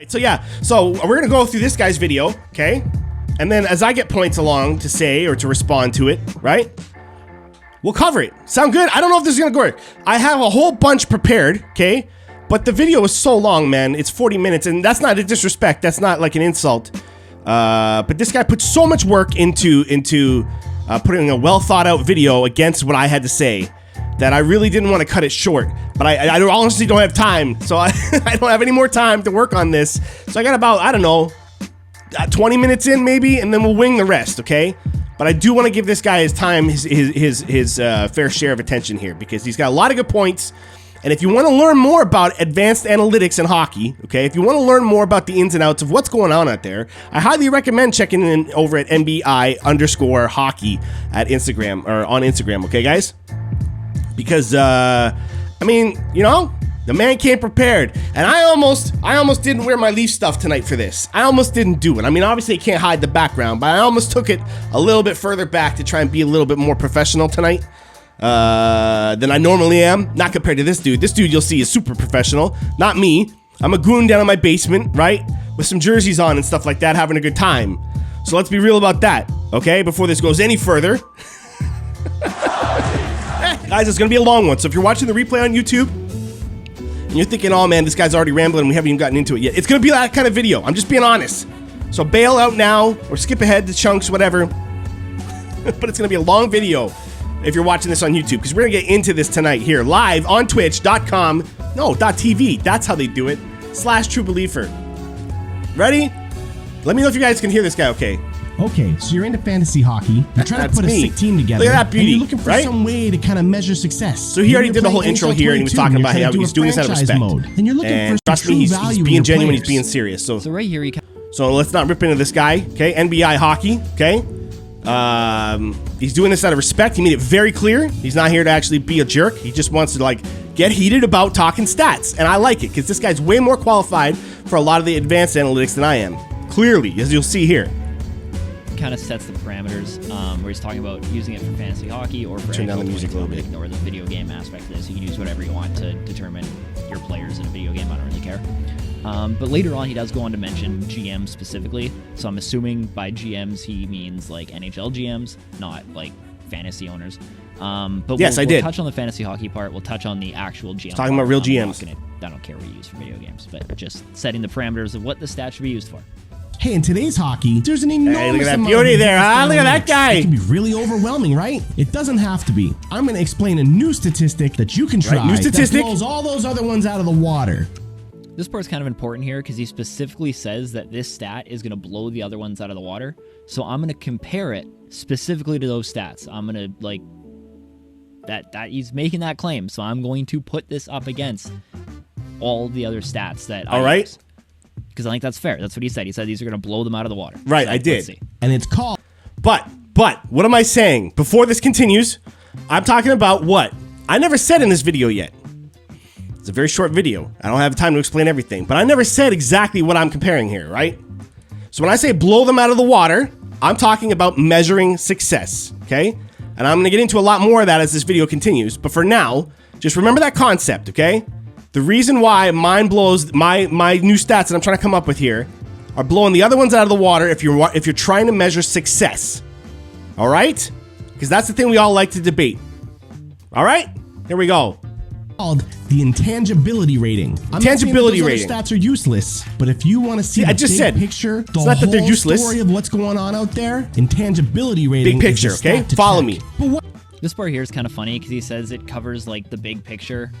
So yeah, so we're gonna go through this guy's video, okay? And then as I get points along to say or to respond to it, right? We'll cover it. Sound good? I don't know if this is gonna work. I have a whole bunch prepared, okay? But the video is so long, man. It's 40 minutes, and that's not a disrespect. That's not like an insult. But this guy put so much work into putting a well thought out video against what I had to say that I really didn't want to cut it short. But I honestly don't have time, so I don't have any more time to work on this. So I got about, I don't know, 20 minutes in maybe, and then we'll wing the rest, okay? But I do want to give this guy his time, his fair share of attention here, because he's got a lot of good points. And if you want to learn more about advanced analytics in hockey, okay, if you want to learn more about the ins and outs of what's going on out there, I highly recommend checking in over at NBI_hockey at Instagram, or on Instagram, okay, guys? Because, I mean, you know, the man came prepared. And I almost didn't wear my Leaf stuff tonight for this. I almost didn't do it. I mean, obviously you can't hide the background, but I almost took it a little bit further back to try and be a little bit more professional tonight than I normally am. Not compared to this dude. This dude you'll see is super professional. Not me. I'm a goon down in my basement, right? With some jerseys on and stuff like that, having a good time. So let's be real about that, okay? Before this goes any further. Guys, it's gonna be a long one, so if you're watching the replay on YouTube and you're thinking, oh man, this guy's already rambling and we haven't even gotten into it yet, it's gonna be that kind of video. I'm just being honest. So bail out now or skip ahead to chunks, whatever. But it's gonna be a long video if you're watching this on YouTube, because we're gonna get into this tonight here, live on twitch.com, no, .tv, that's how they do it, /trubeleafer. Ready? Let me know if you guys can hear this guy okay. Okay, so you're into fantasy hockey. You're trying to put a sick team together. Look at that beauty, and you're looking for some way to kind of measure success. So he already did the whole intro here, and he was talking about how he's doing this out of respect. And you're looking for trust me, he's being genuine, he's being serious. So right here, so let's not rip into this guy, okay? NBI hockey, okay? He's doing this out of respect. He made it very clear. He's not here to actually be a jerk. He just wants to like get heated about talking stats, and I like it because this guy's way more qualified for a lot of the advanced analytics than I am. Clearly, as you'll see here. Kind of sets the parameters where he's talking about using it for fantasy hockey or for turn down the music a little bit, or the video game aspect of this. You can use whatever you want to determine your players in a video game. I don't really care. But later on, he does go on to mention GMs specifically. So I'm assuming by GMs he means like NHL GMs, not like fantasy owners. But yes, we'll touch on the fantasy hockey part. We'll touch on the actual GM. Talking about real GMs. I don't care what you use for video games, but just setting the parameters of what the stat should be used for. Hey, in today's hockey, there's an enormous look at that amount beauty of there, huh? Look at that guy. It can be really overwhelming, right? It doesn't have to be. I'm going to explain a new statistic that you can try. New statistic. That blows all those other ones out of the water. This part's kind of important here because he specifically says that this stat is going to blow the other ones out of the water. So I'm going to compare it specifically to those stats. I'm going to like that he's making that claim. So I'm going to put this up against all the other stats that all right. use. Because I think that's fair. That's what he said. He said these are going to blow them out of the water. Right, so I did. And it's called... But, what am I saying? Before this continues, I'm talking about what? I never said in this video yet. It's a very short video. I don't have time to explain everything. But I never said exactly what I'm comparing here, right? So when I say blow them out of the water, I'm talking about measuring success, okay? And I'm going to get into a lot more of that as this video continues. But for now, just remember that concept, okay? The reason why mine blows, my new stats that I'm trying to come up with here are blowing the other ones out of the water if you're trying to measure success. All right? Because that's the thing we all like to debate. All right? Here we go. Called the Intangibility Rating. Intangibility Rating. Stats are useless, but if you want to see the big picture, the not that they're useless. Story of what's going on out there, Intangibility Rating. Big picture, okay? Follow me. This part here is kind of funny because he says it covers like the big picture.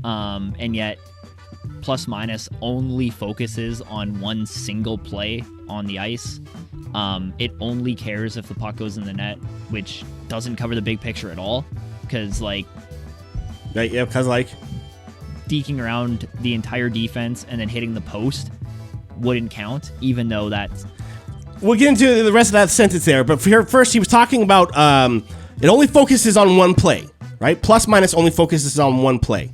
And yet plus minus only focuses on one single play on the ice. It only cares if the puck goes in the net, which doesn't cover the big picture at all. Because like deking around the entire defense and then hitting the post wouldn't count, even though that's... We'll get into the rest of that sentence there, but first he was talking about it only focuses on one play, right? Plus minus only focuses on one play.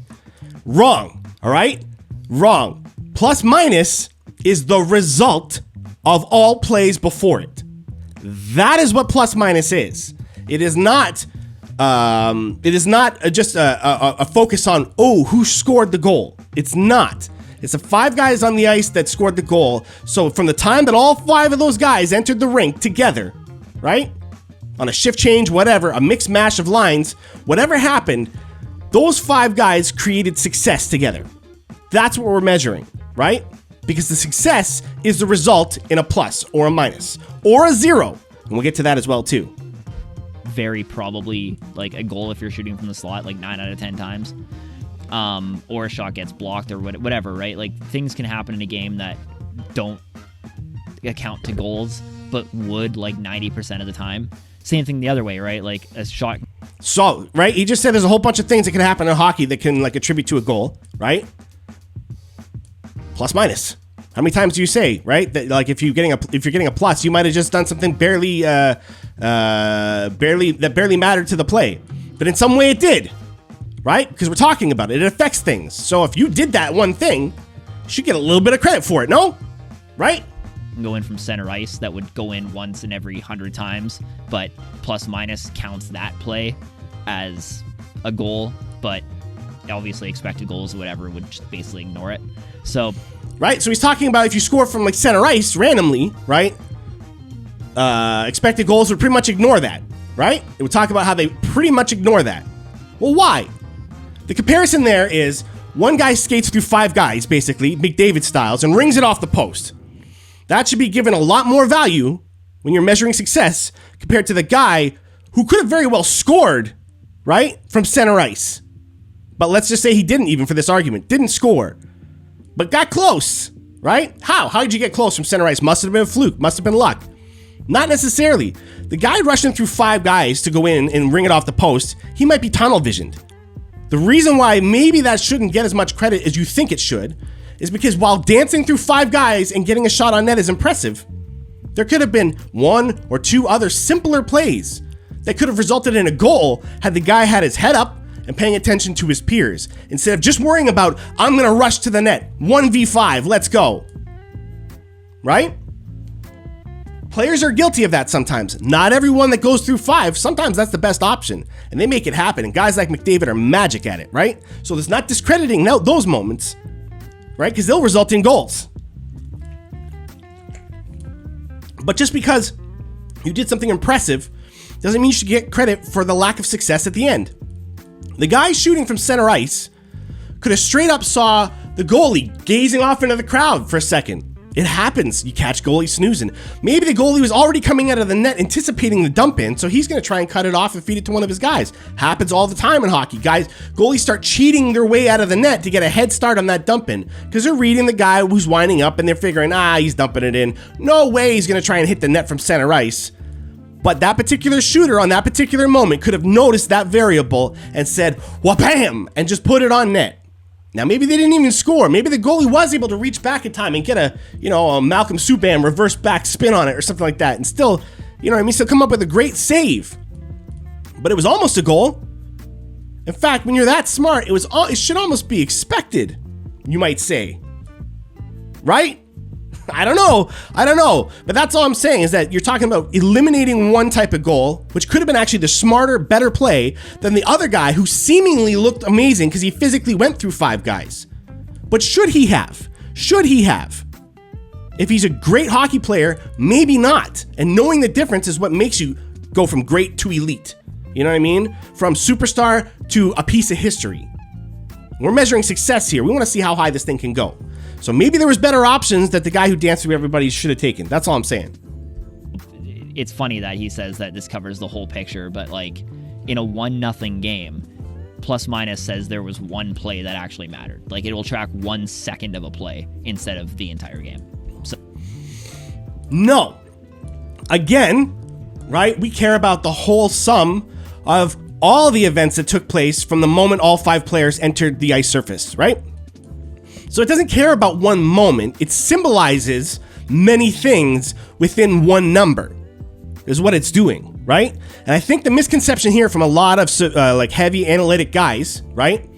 Wrong, all right? Wrong. Plus minus is the result of all plays before it. That is what plus minus is. It is not just a focus on, oh, who scored the goal. It's not. It's the 5 guys on the ice that scored the goal. So from the time that all 5 of those guys entered the rink together, right? On a shift change, whatever, a mixed mash of lines, whatever happened, those 5 guys created success together. That's what we're measuring, right? Because the success is the result in a plus or a minus or a 0. And we'll get to that as well too. Very probably like a goal if you're shooting from the slot like 9 out of 10 times. Or a shot gets blocked or whatever, right? Like things can happen in a game that don't account to goals, but would like 90% of the time. Same thing the other way, right? Like a shot. So, right? He just said there's a whole bunch of things that can happen in hockey that can like attribute to a goal, right? Plus minus. How many times do you say, right? That like if you're getting a plus, you might have just done something barely mattered to the play, but in some way it did, right? Because we're talking about it. It affects things. So if you did that one thing, you should get a little bit of credit for it, no? Right? Go in from center ice that would go in once in every 100 times, but plus minus counts that play as a goal, but obviously expected goals or whatever would just basically ignore it. So right, so he's talking about if you score from like center ice randomly, right? Expected goals would pretty much ignore that, right? It would talk about how they pretty much ignore that. Well, why? The comparison there is one guy skates through 5 guys, basically, McDavid styles, and rings it off the post. That should be given a lot more value when you're measuring success compared to the guy who could have very well scored, right, from center ice. But let's just say he didn't, even for this argument, didn't score, but got close, right? How did you get close from center ice? Must have been a fluke, must have been luck. Not necessarily. The guy rushing through 5 guys to go in and ring it off the post, he might be tunnel visioned. The reason why maybe that shouldn't get as much credit as you think it should is because while dancing through 5 guys and getting a shot on net is impressive, there could have been 1 or 2 other simpler plays that could have resulted in a goal had the guy had his head up and paying attention to his peers instead of just worrying about, I'm gonna rush to the net, 1v5, let's go. Right? Players are guilty of that sometimes. Not everyone that goes through 5, sometimes that's the best option, and they make it happen, and guys like McDavid are magic at it, right? So there's not discrediting those moments, right? Because they'll result in goals. But just because you did something impressive doesn't mean you should get credit for the lack of success at the end. The guy shooting from center ice could have straight up saw the goalie gazing off into the crowd for a second. It happens. You catch goalie snoozing. Maybe the goalie was already coming out of the net anticipating the dump in, so he's going to try and cut it off and feed it to one of his guys. Happens all the time in hockey. Goalies start cheating their way out of the net to get a head start on that dump in because they're reading the guy who's winding up and they're figuring, he's dumping it in. No way he's going to try and hit the net from center ice. But that particular shooter on that particular moment could have noticed that variable and said, wha-bam, and just put it on net. Now, maybe they didn't even score. Maybe the goalie was able to reach back in time and get a Malcolm Subban reverse back spin on it or something like that. And still, still come up with a great save. But it was almost a goal. In fact, when you're that smart, it should almost be expected, you might say. Right? I don't know. But that's all I'm saying is that you're talking about eliminating one type of goal, which could have been actually the smarter, better play than the other guy who seemingly looked amazing because he physically went through 5 guys. But should he have? If he's a great hockey player, maybe not. And knowing the difference is what makes you go from great to elite. You know what I mean? From superstar to a piece of history. We're measuring success here. We want to see how high this thing can go. So maybe there was better options that the guy who danced through everybody should have taken. That's all I'm saying. It's funny that he says that this covers the whole picture, but like in a 1-0 game, plus minus says there was one play that actually mattered. Like it will track 1 second of a play instead of the entire game. So no. Again, right? We care about the whole sum of all the events that took place from the moment all 5 players entered the ice surface, right? So it doesn't care about one moment. It symbolizes many things within one number is what it's doing, right? And I think the misconception here from a lot of heavy analytic guys, right,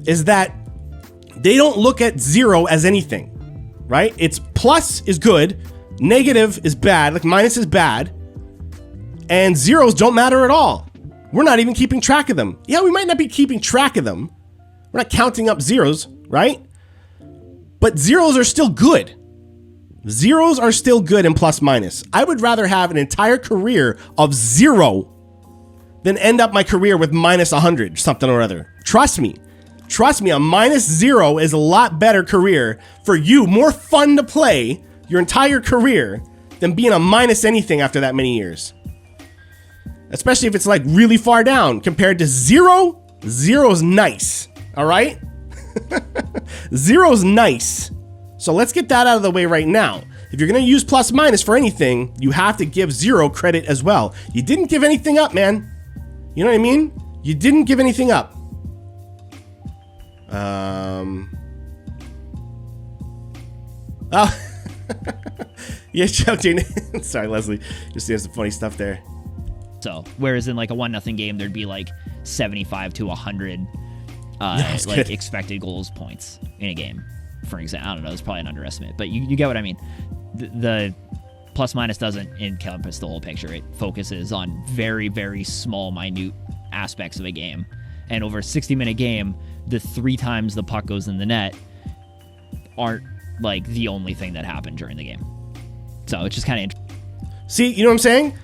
is that they don't look at 0 as anything, right? It's plus is good, negative is bad, like minus is bad, and zeros don't matter at all. We're not even keeping track of them. Yeah, we might not be keeping track of them. We're not counting up zeros, right? But zeros are still good. Zeros are still good in plus minus. I would rather have an entire career of 0 than end up my career with minus 100, something or other. Trust me. Trust me, a minus 0 is a lot better career for you. More fun to play your entire career than being a minus anything after that many years. Especially if it's like really far down compared to 0. 0's nice. All right? 0's nice. So let's get that out of the way right now. If you're going to use plus minus for anything, you have to give 0 credit as well. You didn't give anything up, man. You know what I mean? You didn't give anything up. Oh. Yeah, joking. Sorry, Leslie. Just saying some funny stuff there. So, whereas in like a 1-0 game, there'd be like 75 to 100 like good. expected goals points in a game. For example, I don't know, it's probably an underestimate, but you get what I mean. The plus minus doesn't encompass the whole picture. It focuses on very, very small, minute aspects of a game. And over a 60-minute game, the 3 times the puck goes in the net aren't like the only thing that happened during the game. So it's just kind of interesting. See, you know what I'm saying?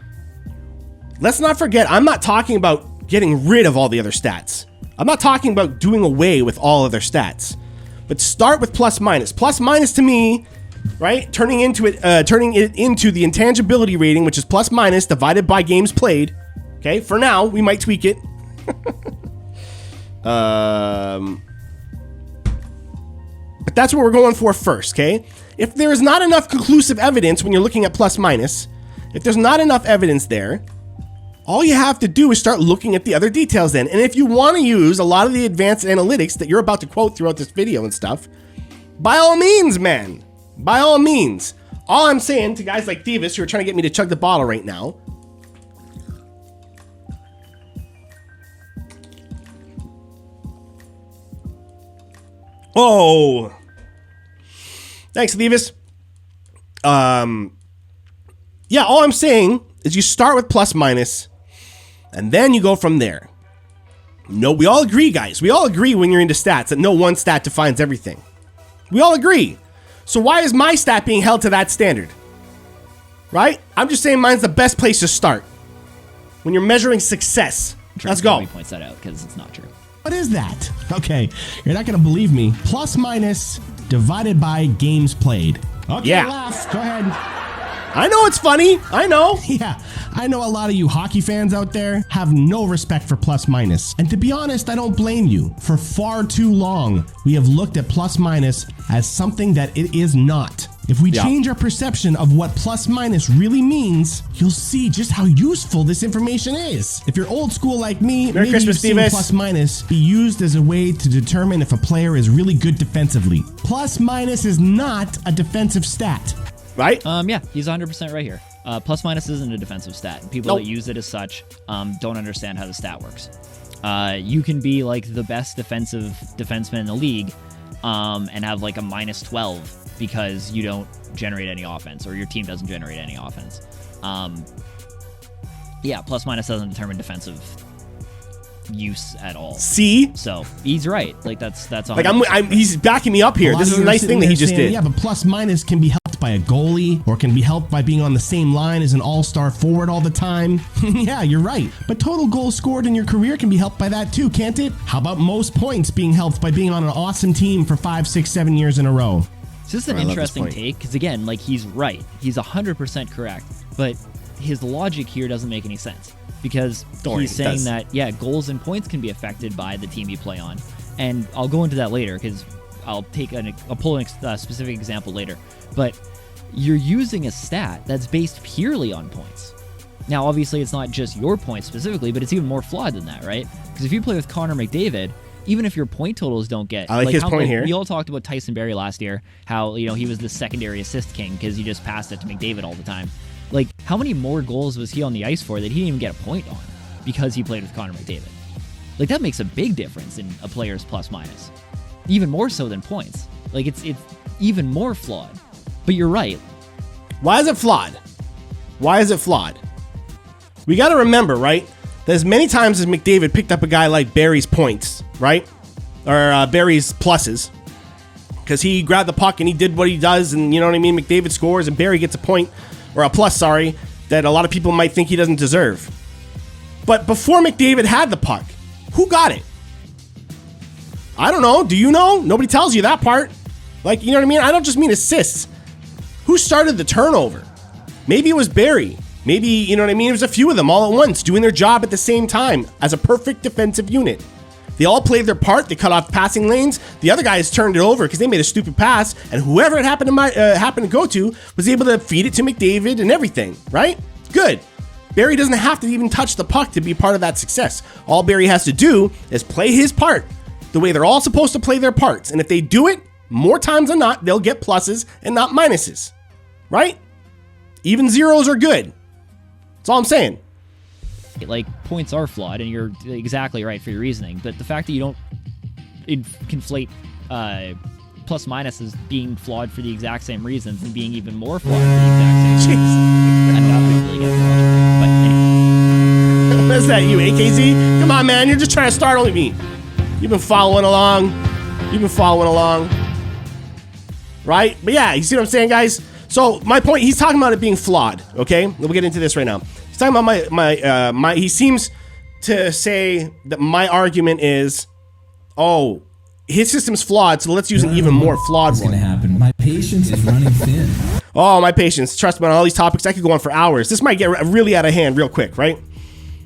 Let's not forget, I'm not talking about getting rid of all the other stats. I'm not talking about doing away with all other stats. But start with plus minus. Plus minus to me, right? Turning it into the intangibility rating, which is plus minus divided by games played. Okay, for now, we might tweak it. But that's what we're going for first, okay? If there is not enough conclusive evidence when you're looking at plus minus, if there's not enough evidence there, all you have to do is start looking at the other details then. And if you want to use a lot of the advanced analytics that you're about to quote throughout this video and stuff, by all means, man. By all means. All I'm saying to guys like Thievis who are trying to get me to chug the bottle right now, oh, thanks, Thievis. Yeah, all I'm saying is you start with plus minus, and then you go from there. No, we all agree, guys. We all agree when you're into stats that no one stat defines everything. We all agree. So why is my stat being held to that standard? Right? I'm just saying mine's the best place to start when you're measuring success. Let's go. He points that out because it's not true. What is that? Okay, you're not going to believe me. Plus minus divided by games played. Okay, Yeah. laugh. Go ahead. I know it's funny. I know. Yeah, I know a lot of you hockey fans out there have no respect for plus minus. And to be honest, I don't blame you. For far too long, we have looked at plus minus as something that it is not. If we change our perception of what plus minus really means, you'll see just how useful this information is. If you're old school like me, Merry maybe Christmas, you've seen Steve-S. plus minus be used as a way to determine if a player is really good defensively. Plus minus is not a defensive stat. Right? Yeah, he's 100% right here. Plus minus isn't a defensive stat. People that use it as such don't understand how the stat works. You can be like the best defensive defenseman in the league and have like a minus 12 because you don't generate any offense or your team doesn't generate any offense. Yeah, plus minus doesn't determine defensive use at all. See? So he's right. Like that's Like he's backing me up here. lot This of is a you are nice sitting thing that there he just saying, did. Yeah, but plus minus can be helped by a goalie or can be helped by being on the same line as an all-star forward all the time. Yeah, you're right. But total goals scored in your career can be helped by that too, can't it? How about most points being helped by being on an awesome team for 5, 6, 7 years in a row? It's just an interesting take because, again, like he's right. He's 100% correct. But his logic here doesn't make any sense because he's saying that, yeah, goals and points can be affected by the team you play on. And I'll go into that later because I'll pull a specific example later. But you're using a stat that's based purely on points. Now, obviously, it's not just your points specifically, but it's even more flawed than that, right? Because if you play with Connor McDavid, even if your point totals don't get... I like his point here. We all talked about Tyson Barrie last year, how he was the secondary assist king because he just passed it to McDavid all the time. Like, how many more goals was he on the ice for that he didn't even get a point on because he played with Connor McDavid? Like, that makes a big difference in a player's plus-minus. Even more so than points. Like, it's even more flawed. But you're right. Why is it flawed? Why is it flawed? We got to remember, right, that as many times as McDavid picked up a guy like Barry's points, right, or Barry's pluses, because he grabbed the puck and he did what he does, and you know what I mean? McDavid scores and Barrie gets a point, or a plus, sorry, that a lot of people might think he doesn't deserve. But before McDavid had the puck, who got it? I don't know. Do you know? Nobody tells you that part. Like, you know what I mean? I don't just mean assists. Who started the turnover? Maybe it was Barrie. Maybe, you know what I mean? It was a few of them all at once doing their job at the same time as a perfect defensive unit. They all played their part. They cut off passing lanes. The other guys turned it over because they made a stupid pass, and whoever it happened to go to was able to feed it to McDavid and everything, right? Good. Barrie doesn't have to even touch the puck to be part of that success. All Barrie has to do is play his part the way they're all supposed to play their parts. And if they do it, more times than not, they'll get pluses and not minuses, right? Even zeros are good. That's all I'm saying. Like, points are flawed, and you're exactly right for your reasoning. But the fact that you don't conflate plus minus as being flawed for the exact same reasons and being even more flawed for the exact same reasons. I don't really get it. But anyway. What is that, you, AKZ? Come on, man. You're just trying to startle me. You've been following along. Right? But yeah, you see what I'm saying, guys? So my point, he's talking about it being flawed, okay? We'll get into this right now. He's talking about he seems to say that my argument is, oh, his system's flawed, so let's use an even more flawed one. What's going to happen? My patience is running thin. Oh, my patience. Trust me, on all these topics, I could go on for hours. This might get really out of hand real quick, right?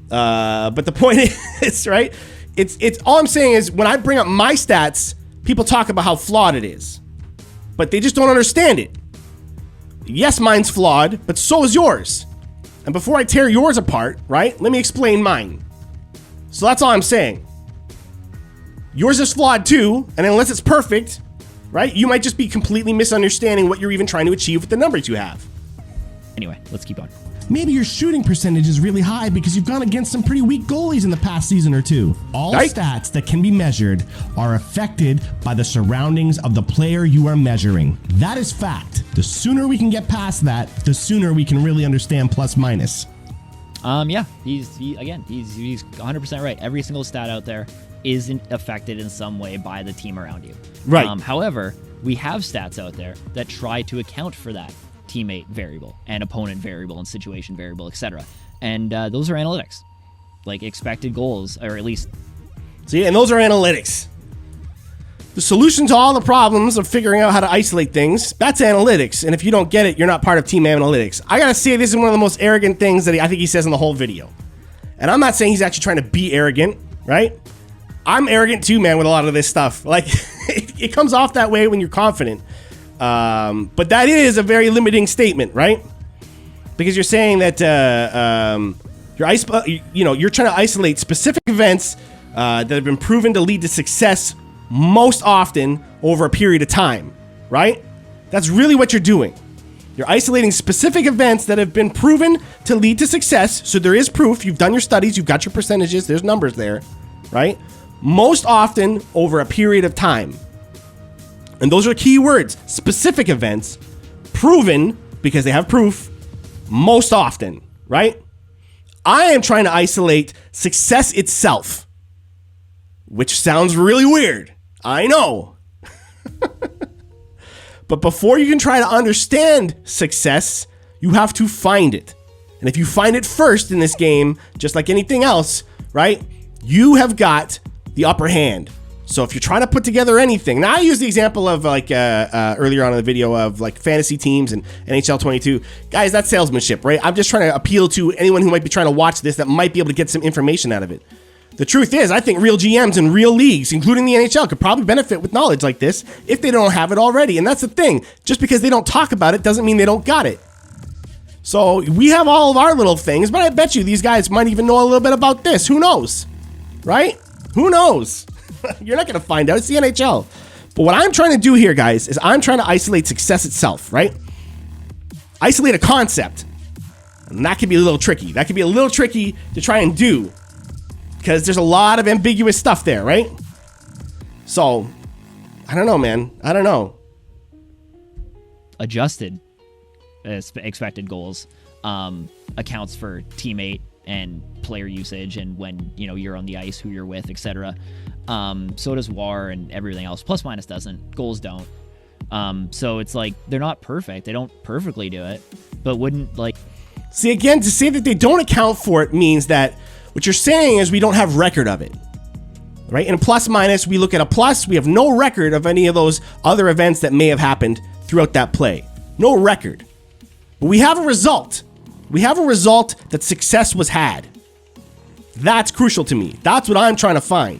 But the point is, right? It's all I'm saying is when I bring up my stats, people talk about how flawed it is, but they just don't understand it. Yes, mine's flawed, but so is yours. And before I tear yours apart, right, let me explain mine. So that's all I'm saying. Yours is flawed too, and unless it's perfect, right, you might just be completely misunderstanding what you're even trying to achieve with the numbers you have. Anyway, let's keep on. Maybe your shooting percentage is really high because you've gone against some pretty weak goalies in the past season or two. All Right. stats that can be measured are affected by the surroundings of the player you are measuring. That is fact. The sooner we can get past that, the sooner we can really understand plus minus. Yeah, he's 100% right. Every single stat out there is affected in some way by the team around you. Right. However, we have stats out there that try to account for that teammate variable and opponent variable and situation variable, etc. And those are analytics, like expected goals, or at least. See, and those are analytics. The solution to all the problems of figuring out how to isolate things, that's analytics. And if you don't get it, you're not part of team analytics. I gotta say, this is one of the most arrogant things that I think he says in the whole video. And I'm not saying he's actually trying to be arrogant, right? I'm arrogant too, man, with a lot of this stuff. Like, it comes off that way when you're confident. But that is a very limiting statement, right? Because you're saying that you're trying to isolate specific events that have been proven to lead to success most often over a period of time, right? That's really what you're doing. You're isolating specific events that have been proven to lead to success. So there is proof. You've done your studies. You've got your percentages. There's numbers there, right? Most often over a period of time. And those are key words. Specific events, proven, because they have proof, most often, right? I am trying to isolate success itself, which sounds really weird. I know. But before you can try to understand success, you have to find it. And if you find it first in this game, just like anything else, right, you have got the upper hand. So if you're trying to put together anything, now I use the example of like earlier on in the video of like fantasy teams and NHL 22. Guys, that's salesmanship, right? I'm just trying to appeal to anyone who might be trying to watch this that might be able to get some information out of it. The truth is, I think real GMs in real leagues, including the NHL, could probably benefit with knowledge like this if they don't have it already. And that's the thing. Just because they don't talk about it doesn't mean they don't got it. So we have all of our little things, but I bet you these guys might even know a little bit about this. Who knows? Right? Who knows? You're not going to find out. It's the NHL. But what I'm trying to do here, guys, is I'm trying to isolate success itself, right? Isolate a concept. And that can be a little tricky. That can be a little tricky to try and do because there's a lot of ambiguous stuff there, right? So, I don't know, man. I don't know. Adjusted expected goals accounts for teammate and player usage and when you're on the ice, who you're with, etc. So does WAR and everything else. Plus minus doesn't. Goals don't. So it's like they're not perfect. They don't perfectly do it, but wouldn't like. See, again, to say that they don't account for it means that what you're saying is we don't have record of it, right? In a plus minus, we look at a plus, we have no record of any of those other events that may have happened throughout that play. No record. But we have a result. We have a result that success was had. That's crucial to me. That's what I'm trying to find.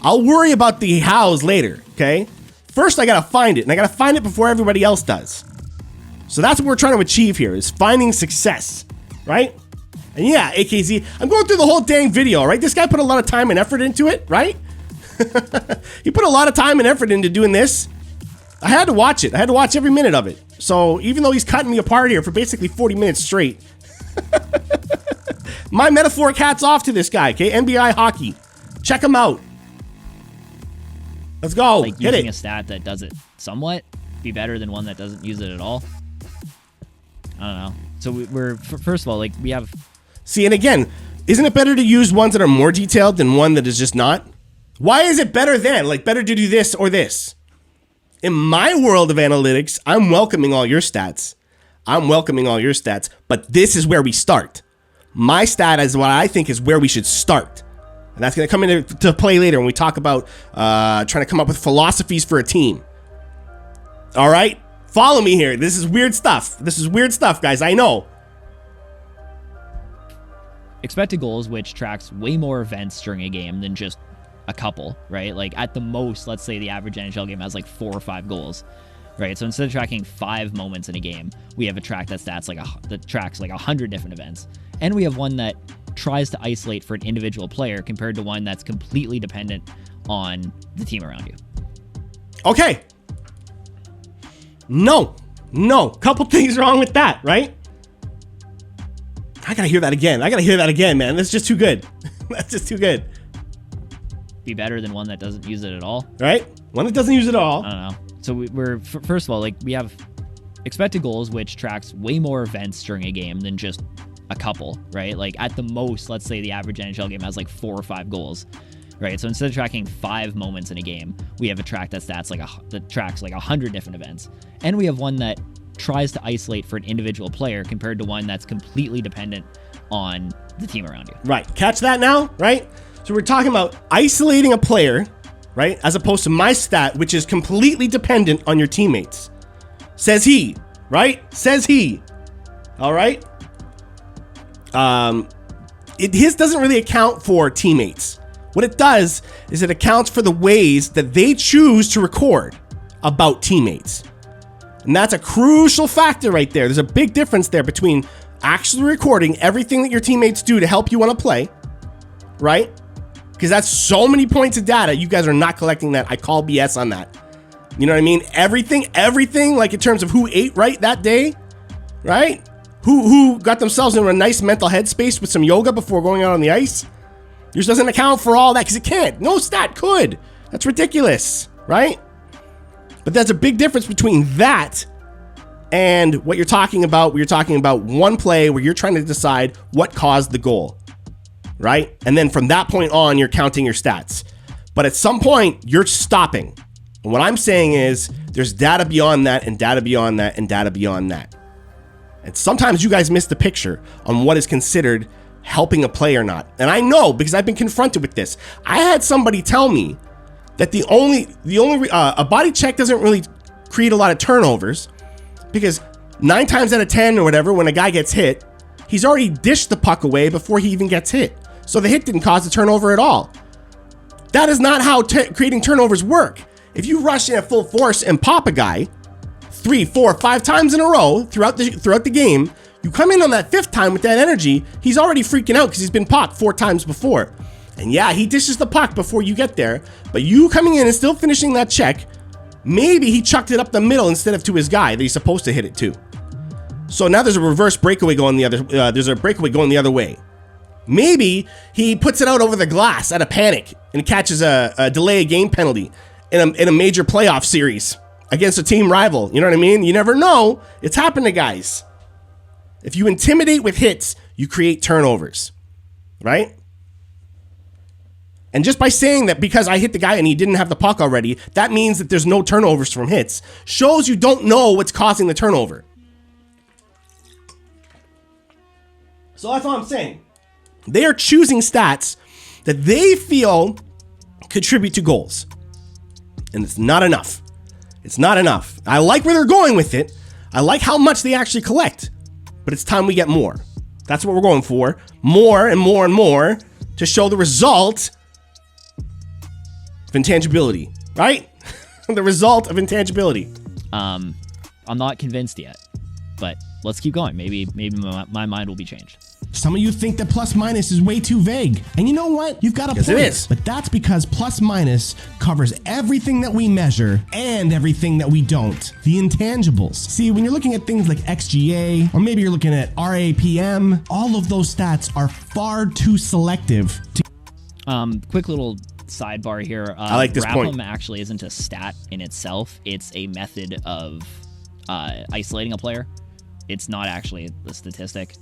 I'll worry about the hows later, okay? First, I gotta find it, and I gotta find it before everybody else does. So that's what we're trying to achieve here, is finding success, right? And yeah, AKZ, I'm going through the whole dang video, right? This guy put a lot of time and effort into it, right? He put a lot of time and effort into doing this. I had to watch it. I had to watch every minute of it. So even though he's cutting me apart here for basically 40 minutes straight, my metaphoric hat's off to this guy, okay? NBI hockey. Check him out. Let's go. Like Hit using it. a stat that does it somewhat be better than one that doesn't use it at all. I don't know. So we're first of all, like we have. See, and again, isn't it better to use ones that are more detailed than one that is just not? Why is it better then? Like better to do this or this? In my world of analytics, I'm welcoming all your stats. I'm welcoming all your stats, but this is where we start. My stat is what I think is where we should start. And that's going to come into play later when we talk about trying to come up with philosophies for a team. All right? Follow me here. This is weird stuff. This is weird stuff, guys. I know. Expected goals, which tracks way more events during a game than just a couple, right? Like at the most, let's say the average NHL game has like 4 or 5 goals, right? So instead of tracking 5 moments in a game, we have a track that tracks like 100 different events. And we have one that tries to isolate for an individual player compared to one that's completely dependent on the team around you. Okay. No. Couple things wrong with that, right? I gotta hear that again. Man. That's just too good. That's just too good. Be better than one that doesn't use it at all. Right? One that doesn't use it at all. I don't know. So we're first of all, like we have expected goals, which tracks way more events during a game than just a couple, right? Like at the most, let's say the average NHL game has like 4 or 5 goals, right? So instead of tracking 5 moments in a game, we have a track that tracks like 100 different events. And we have one that tries to isolate for an individual player compared to one that's completely dependent on the team around you. Right. Catch that now, right? So we're talking about isolating a player, right? As opposed to my stat, which is completely dependent on your teammates. Says he, right? Says he. All right? His doesn't really account for teammates. What it does is it accounts for the ways that they choose to record about teammates. And that's a crucial factor right there. There's a big difference there between actually recording everything that your teammates do to help you on a play, right? Because that's so many points of data. You guys are not collecting that. I call BS on that. You know what I mean? Everything, like in terms of who ate right that day, right? Who got themselves in a nice mental headspace with some yoga before going out on the ice. Yours doesn't account for all that because it can't. No stat could. That's ridiculous, right? But there's a big difference between that and what you're talking about. Where you're talking about one play where you're trying to decide what caused the goal, right? And then from that point on, you're counting your stats. But at some point, you're stopping. And what I'm saying is there's data beyond that and data beyond that and data beyond that. And sometimes you guys miss the picture on what is considered helping a play or not. And I know because I've been confronted with this. I had somebody tell me that the only a body check doesn't really create a lot of turnovers because 9 times out of 10 or whatever, when a guy gets hit, he's already dished the puck away before he even gets hit. So the hit didn't cause the turnover at all. That is not how creating turnovers work. If you rush in at full force and pop a guy 3, 4, 5 times in a row throughout the game, you come in on that 5th time with that energy, he's already freaking out because he's been popped 4 times before. And yeah, he dishes the puck before you get there, but you coming in and still finishing that check, maybe he chucked it up the middle instead of to his guy that he's supposed to hit it to. So now there's a reverse breakaway going the other way. Maybe he puts it out over the glass out of panic and catches a delay of game penalty in a major playoff series against a team rival. You know what I mean? You never know. It's happened to guys. If you intimidate with hits, you create turnovers, right? And just by saying that because I hit the guy and he didn't have the puck already, that means that there's no turnovers from hits. Shows you don't know what's causing the turnover. So that's all I'm saying. They are choosing stats that they feel contribute to goals. And it's not enough. It's not enough. I like where they're going with it. I like how much they actually collect. But it's time we get more. That's what we're going for. More and more and more to show the result of intangibility, right? The result of intangibility. I'm not convinced yet, but let's keep going. Maybe my mind will be changed. Some of you think that plus minus is way too vague. And you know what? You've got a point. Yes, it is. But that's because plus minus covers everything that we measure and everything that we don't. The intangibles. See, when you're looking at things like XGA, or maybe you're looking at RAPM, all of those stats are far too selective to... Quick little sidebar here. I like this point. RAPM actually isn't a stat in itself. It's a method of isolating a player. It's not actually the statistic.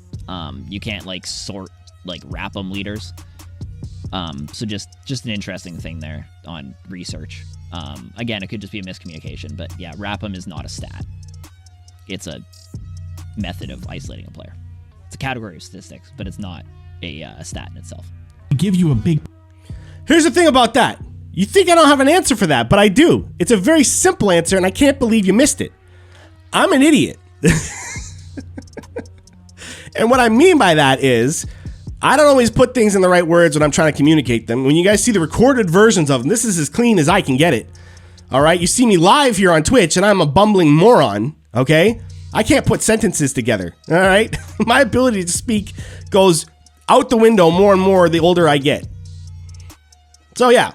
You can't like sort like RAPM leaders. So just an interesting thing there on research. Again, it could just be a miscommunication, but yeah, RAPM is not a stat. It's a method of isolating a player. It's a category of statistics, but it's not a stat in itself. give you a big... Here's the thing about that. You think I don't have an answer for that, but I do. It's a very simple answer, and I can't believe you missed it. I'm an idiot. And what I mean by that is, I don't always put things in the right words when I'm trying to communicate them. When you guys see the recorded versions of them, this is as clean as I can get it. All right? You see me live here on Twitch, and I'm a bumbling moron, okay? I can't put sentences together, all right? My ability to speak goes out the window more and more the older I get. So yeah,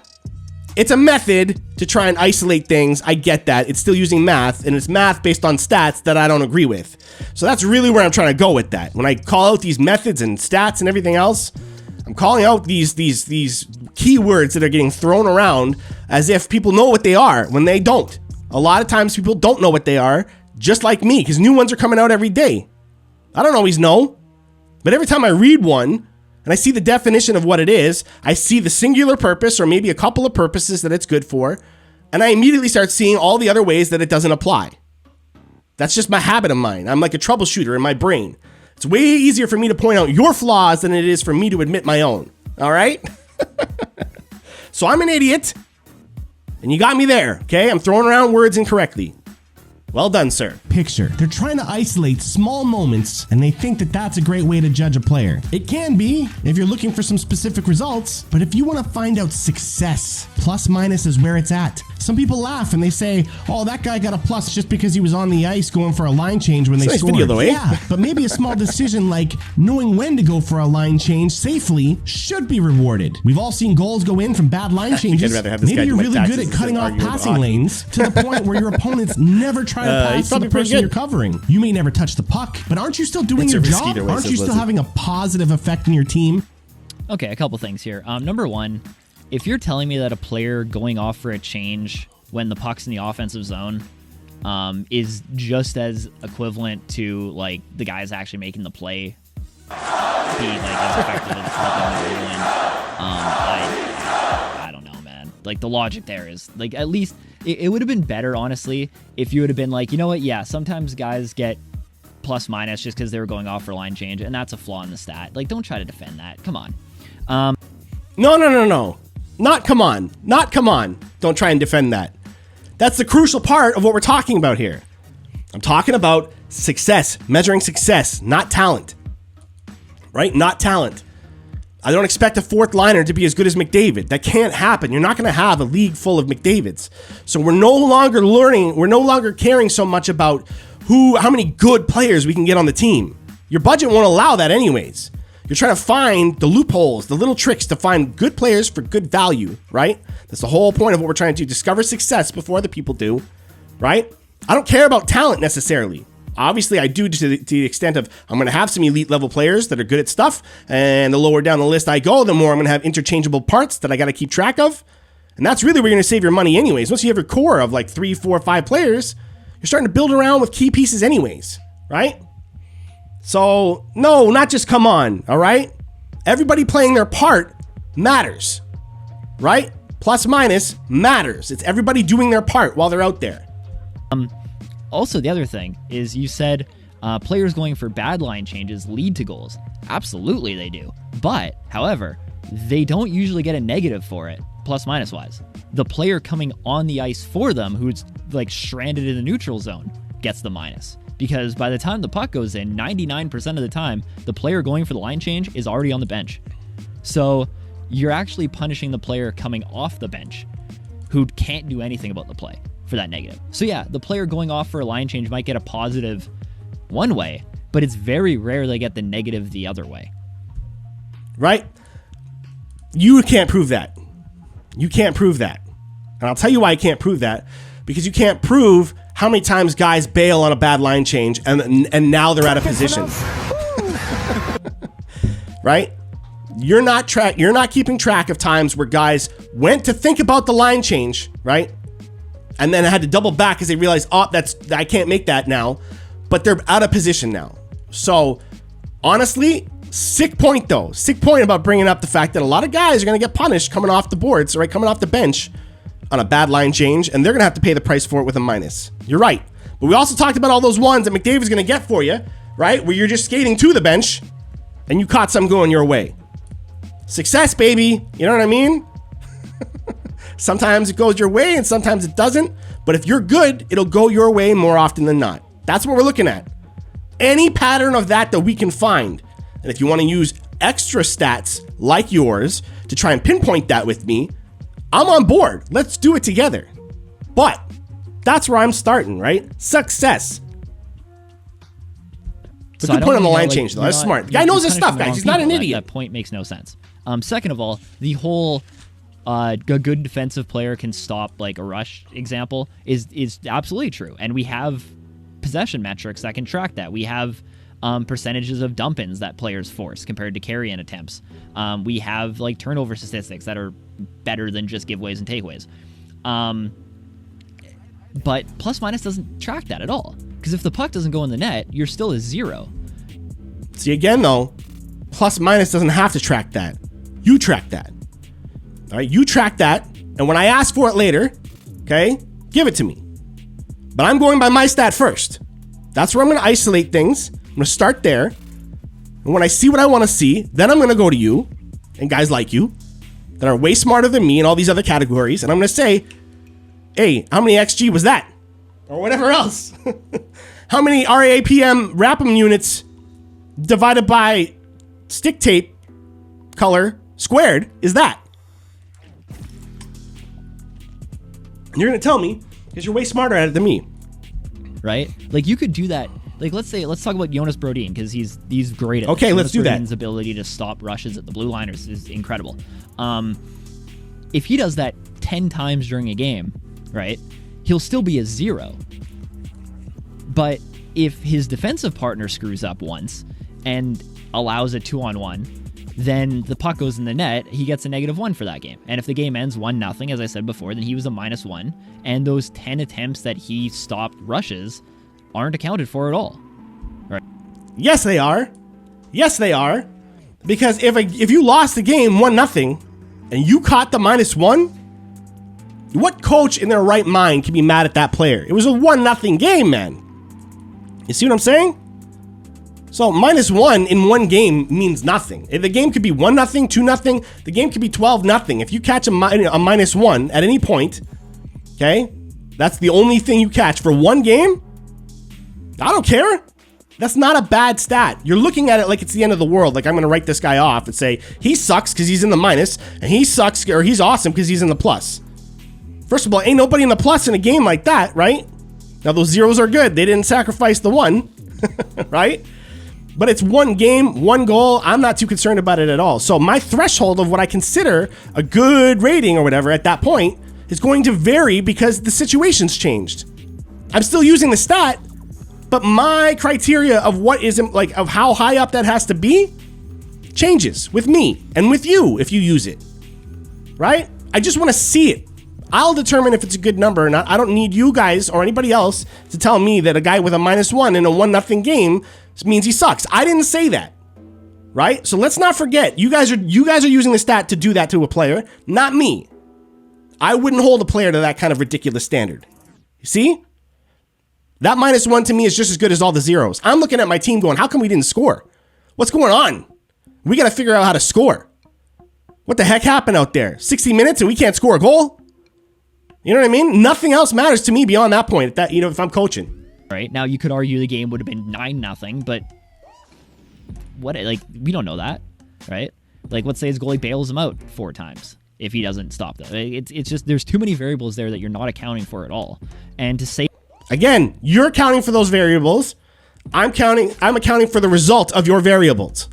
it's a method to try and isolate things. I get that. It's still using math, and it's math based on stats that I don't agree with. So that's really where I'm trying to go with that. When I call out these methods and stats and everything else, I'm calling out these keywords that are getting thrown around as if people know what they are when they don't. A lot of times people don't know what they are, just like me, because new ones are coming out every day. I don't always know, but every time I read one, and I see the definition of what it is, I see the singular purpose or maybe a couple of purposes that it's good for, and I immediately start seeing all the other ways that it doesn't apply. That's just my habit of mine. I'm like a troubleshooter in my brain. It's way easier for me to point out your flaws than it is for me to admit my own. All right? So I'm an idiot, and you got me there, okay? I'm throwing around words incorrectly. Well done, sir. Picture. They're trying to isolate small moments, and they think that that's a great way to judge a player. It can be if you're looking for some specific results, but if you want to find out success, plus minus is where it's at. Some people laugh and they say, oh, that guy got a plus just because he was on the ice going for a line change when they Nice scored. video though, eh? Yeah, but maybe a small decision like knowing when to go for a line change safely should be rewarded. We've all seen goals go in from bad line changes. I'd rather have this Maybe guy do you're my really good taxes at cutting than off argue about passing hockey. lanes to the point where your opponents never try to he's pass to the probably pretty person good. you're covering. You may never touch the puck, but aren't you still doing It's a your risk job? either way, Aren't says you still Leslie. having a positive effect in your team? Okay, a couple things here. Number one, if you're telling me that a player going off for a change when the puck's in the offensive zone is just as equivalent to like the guys actually making the play be like as effective as helping the goal win, I don't know, man. Like the logic there is like at least it would have been better, honestly, if you would have been like, you know what? Yeah, sometimes guys get plus minus just because they were going off for line change, and that's a flaw in the stat. Like, don't try to defend that. Come on. No. Not come on. Not come on. Don't try and defend that. That's the crucial part of what we're talking about here. I'm talking about success, measuring success, not talent. Right? Not talent. I don't expect a fourth liner to be as good as McDavid. That can't happen. You're not going to have a league full of McDavids. So we're no longer learning, we're no longer caring so much about how many good players we can get on the team. Your budget won't allow that anyways. You're trying to find the loopholes, the little tricks to find good players for good value, right? That's the whole point of what we're trying to do. Discover success before other people do, right? I don't care about talent necessarily. Obviously, I do to the extent of I'm going to have some elite level players that are good at stuff, and the lower down the list I go, the more I'm going to have interchangeable parts that I got to keep track of. And that's really where you're going to save your money anyways. Once you have your core of like 3, 4, 5 players, you're starting to build around with key pieces anyways, right? So, no, not just come on, all right? Everybody playing their part matters. right? Plus minus matters. It's everybody doing their part while they're out there. Also, the other thing is you said players going for bad line changes lead to goals. Absolutely they do. But, however, they don't usually get a negative for it, plus minus wise. The player coming on the ice for them, who's like stranded in the neutral zone, gets the minus. Because by the time the puck goes in, 99% of the time, the player going for the line change is already on the bench. So you're actually punishing the player coming off the bench who can't do anything about the play for that negative. So yeah, the player going off for a line change might get a positive one way, but it's very rare they get the negative the other way. Right? You can't prove that. You can't prove that. And I'll tell you why I can't prove that. Because you can't prove how many times guys bail on a bad line change and now they're out of position. Right? You're not keeping track of times where guys went to think about the line change, right? And then had to double back because they realized, oh, I can't make that now. But they're out of position now. So, honestly, sick point though. Sick point about bringing up the fact that a lot of guys are going to get punished coming off the boards, right? Coming off the bench on a bad line change, and they're going to have to pay the price for it with a minus. You're right. But we also talked about all those ones that McDavid's going to get for you, right? Where you're just skating to the bench and you caught some going your way. Success, baby. You know what I mean? Sometimes it goes your way and sometimes it doesn't. But if you're good, it'll go your way more often than not. That's what we're looking at. Any pattern of that we can find. And if you want to use extra stats like yours to try and pinpoint that with me, I'm on board. Let's do it together. But that's where I'm starting, right? Success. It's a good point on the line change, though. That's smart. The guy knows his stuff, guys. He's not an idiot. That point makes no sense. Second of all, the whole a good defensive player can stop like a rush example is absolutely true. And we have possession metrics that can track that. We have percentages of dump-ins that players force compared to carry-in attempts. We have like turnover statistics that are better than just giveaways and takeaways. But plus minus doesn't track that at all. Because if the puck doesn't go in the net, you're still a 0. See, again, though, plus minus doesn't have to track that. You track that. All right, you track that. And when I ask for it later, okay, give it to me. But I'm going by my stat first. That's where I'm going to isolate things. I'm going to start there. And when I see what I want to see, then I'm going to go to you and guys like you that are way smarter than me in all these other categories. And I'm going to say, hey, how many XG was that? Or whatever else. How many RAPM RAPM units divided by stick tape color squared is that? And you're going to tell me because you're way smarter at it than me. Right? Like you could do that. Like let's talk about Jonas Brodin because he's great at okay, let's do that. Brodin's ability to stop rushes at the blue line is incredible. If he does that 10 times during a game, right, he'll still be a 0. But if his defensive partner screws up once and allows a 2-on-1, then the puck goes in the net, he gets a -1 for that game. And if the game ends 1-0, as I said before, then he was a -1, and those 10 attempts that he stopped rushes aren't accounted for at all. Right? Yes, they are. Yes, they are. Because if you lost the game 1-0 and you caught the -1, what coach in their right mind can be mad at that player? It was a 1-0 game, man. You see what I'm saying? So -1 in one game means nothing. If the game could be 1-0, 2-0, the game could be 12-0. If you catch a -1 at any point, okay, that's the only thing you catch for one game, I don't care. That's not a bad stat. You're looking at it like it's the end of the world. Like I'm going to write this guy off and say he sucks because he's in the minus, and he sucks or he's awesome because he's in the plus. First of all, ain't nobody in the plus in a game like that, right? Now those zeros are good. They didn't sacrifice the one, right? But it's one game, one goal. I'm not too concerned about it at all. So my threshold of what I consider a good rating or whatever at that point is going to vary because the situation's changed. I'm still using the stat, but my criteria of what is like of how high up that has to be changes with me and with you if you use it, right? I just want to see it. I'll determine if it's a good number or not. I don't need you guys or anybody else to tell me that a guy with a -1 in a 1-0 game means he sucks. I didn't say that, right? So let's not forget, you guys are using the stat to do that to a player, not me. I wouldn't hold a player to that kind of ridiculous standard. You see? That -1 to me is just as good as all the zeros. I'm looking at my team going, how come we didn't score? What's going on? We got to figure out how to score. What the heck happened out there? 60 minutes and we can't score a goal? You know what I mean? Nothing else matters to me beyond that point. That, you know, if I'm coaching. Right now, you could argue the game would have been 9-0, but what? Like, we don't know that, right? Like, let's say his goalie bails him out 4 times if he doesn't stop them. It's just there's too many variables there that you're not accounting for at all. And to say again, you're accounting for those variables. I'm accounting for the result of your variables.